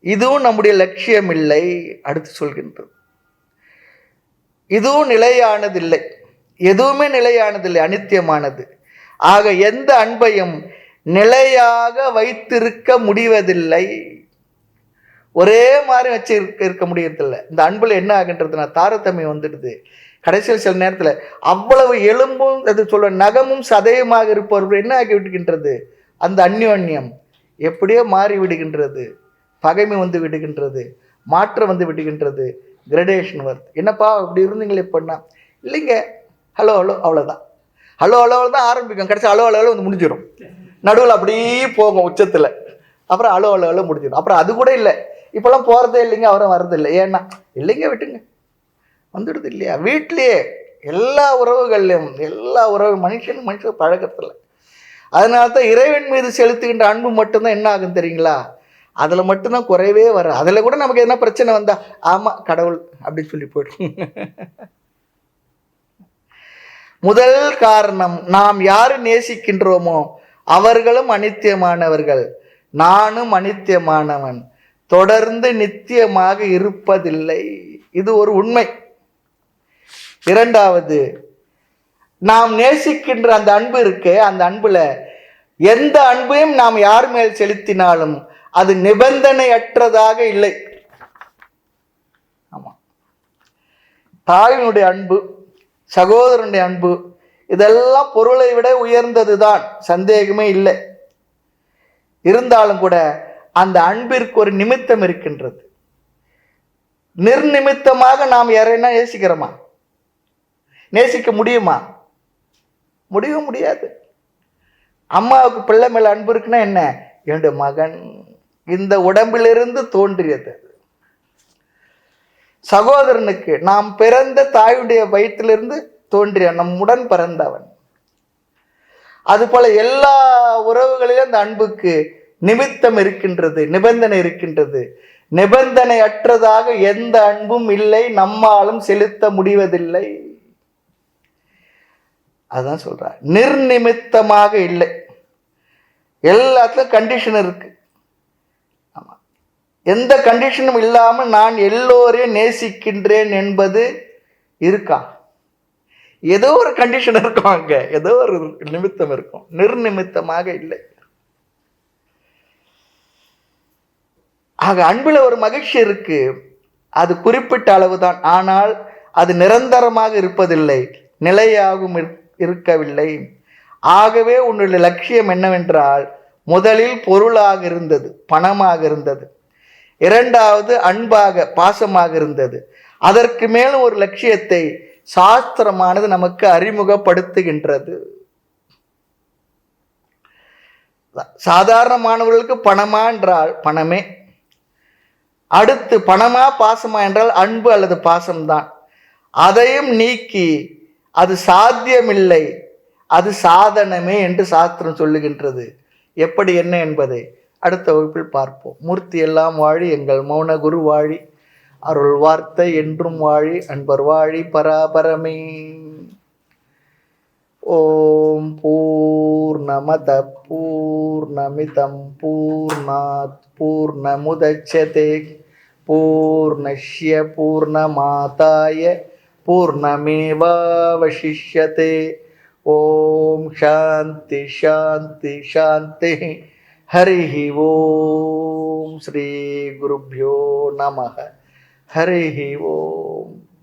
Speaker 1: இதுவும் நம்முடைய லட்சியம் இல்லை. அடுத்து சொல்கின்றது, இதுவும் நிலையானதில்லை. எதுவுமே நிலையானதில்லை, அனித்தியமானது. ஆக எந்த அன்பையும் நிலையாக வைத்திருக்க முடிவதில்லை. ஒரே மாதிரி வச்சு இருக்க முடியறதில்லை. இந்த அன்புல என்ன ஆகின்றதுன்னா தாரதமியம் வந்துடுது. கடைசியில் சில நேரத்தில் அவ்வளவு எலும்பும் அது சொல்ல நகமும் சதயமாக இருப்பவர்கள் என்ன ஆகி விடுகின்றது? அந்த அந்யோன்யம் எப்படியோ மாறி விடுகின்றது. பகைமை வந்து விடுகின்றது, மாற்றம் வந்து விடுகின்றது, கிரடேஷன் வருது. என்னப்பா இப்படி இருந்தீங்களே பண்ணா? இல்லைங்க, ஹலோ ஹலோ அவ்வளோதான். ஹலோ ஹலோ தான் ஆரம்பிக்கும், கடைசி ஹலோ ஹலோ வந்து முடிஞ்சிடும். நடுவில் அப்படியே போகும் உச்சத்தில், அப்புறம் ஹலோ ஹலோ ஹலோ முடிஞ்சிடும். அப்புறம் அது கூட இல்லை, இப்போல்லாம் போகிறதே இல்லைங்க, அவரும் வர்றதில்லை. ஏன்னா இல்லைங்க, விட்டுங்க, வந்துடுது இல்லையா? வீட்லேயே எல்லா உறவுகள்லையும் எல்லா உறவு மனுஷன் பழக்கத்தில். அதனால தான் இறைவன் மீது செலுத்துகின்ற அன்பு மட்டும்தான் என்ன ஆகும் தெரியுங்களா? அதில் மட்டும்தான் குறைவே வர. அதில் கூட நமக்கு என்ன பிரச்சனை வந்தா ஆமாம் கடவுள் அப்படின்னு சொல்லி போய்டும். முதல் காரணம், நாம் யாரு நேசிக்கின்றோமோ அவர்களும் அனித்தியமானவர்கள், நானும் அனித்தியமானவன், தொடர்ந்து நித்தியமாக இருப்பதில்லை. இது ஒரு உண்மை. இரண்டாவது, நாம் நேசிக்கின்ற அந்த அன்பு இருக்கு, அந்த அன்புல எந்த அன்பையும் நாம் யார் மேல் செலுத்தினாலும் அது நிபந்தனையற்றதாக இல்லை. ஆமா, தாயினுடைய அன்பு, சகோதரனுடைய அன்பு, இதெல்லாம் பொருளை விட உயர்ந்தது தான், சந்தேகமே இல்லை. இருந்தாலும் கூட அந்த அன்பிற்கு ஒரு நிமித்தம் இருக்கின்றது. நிர்நிமித்தமாக நாம் யாரைனா நேசிக்கிறோமா? நேசிக்க முடியுமா? முடியவே முடியாது. அம்மாவுக்கு பிள்ளை மேல அன்பு இருக்குன்னா என்ன? என்னுடைய மகன் இந்த உடம்பிலிருந்து தோன்றியது. சகோதரனுக்கு நாம் பிறந்த தாயுடைய வயிற்றிலிருந்து தோன்றிய நம்முடன் பிறந்தவன். அதுபோல எல்லா உறவுகளிலும் அந்த அன்புக்கு நிமித்தம் இருக்கின்றது, நிபந்தனை இருக்கின்றது. நிபந்தனை அற்றதாக எந்த அன்பும் இல்லை, நம்மாலும் செலுத்த முடிவதில்லை. அதான் சொல்றார், நிர்நிமித்தமாக இல்லை. எல்லாத்துலயும் கண்டிஷன் இருக்கு. ஆமா, எந்த கண்டிஷனும் இல்லாமல் நான் எல்லோரையும் நேசிக்கின்றேன் என்பது இருக்கா? ஏதோ ஒரு கண்டிஷன் இருக்கும், அங்க ஏதோ ஒரு நிமித்தம் இருக்கும். நிர்நிமித்தமாக இல்லை. ஆக அன்புல ஒரு மகிழ்ச்சி இருக்கு, அது குறிப்பிட்ட அளவுதான். ஆனால் அது நிரந்தரமாக இருப்பதில்லை, நிலையாகவும் இருக்கவில்லை. ஆகவே உன்னுடைய லட்சியம் என்னவென்றால், முதலில் பொருளாக இருந்தது, பணமாக இருந்தது. இரண்டாவது அன்பாக, பாசமாக இருந்தது. அதற்கு மேலும் ஒரு லட்சியத்தை சாஸ்திரமானது நமக்கு அறிமுகப்படுத்துகின்றது. சாதாரணமானவர்களுக்கு பணமா என்றால் பணமே, அடுத்து பணமா பாசமா என்றால் அன்பு அல்லது பாசம்தான். அதையும் நீக்கி அது சாத்தியமில்லை, அது சாதனமே என்று சாஸ்திரம் சொல்லுகின்றது. எப்படி, என்ன என்பதை அடுத்த வகுப்பில் பார்ப்போம். மூர்த்தி எல்லாம் வாழி, எங்கள் மௌன குரு வாழி, அருள் வார்த்தை என்றும் வாழி, அன்பர் வாழி பராபரமே. ஓம் பூர்ணமத பூர்ணமிதம் பூர்ணாத் பூர்ணமுதச்யதே பூர்ணஸ்ய பூர்ணமாதாய பூர்ணமேவாவசிஷ்யதே. ஓம் சாந்தி சாந்தி சாந்தி. ஹரி ஓம். ஸ்ரீ குருப்யோ நமः. ஹரி ஓம்.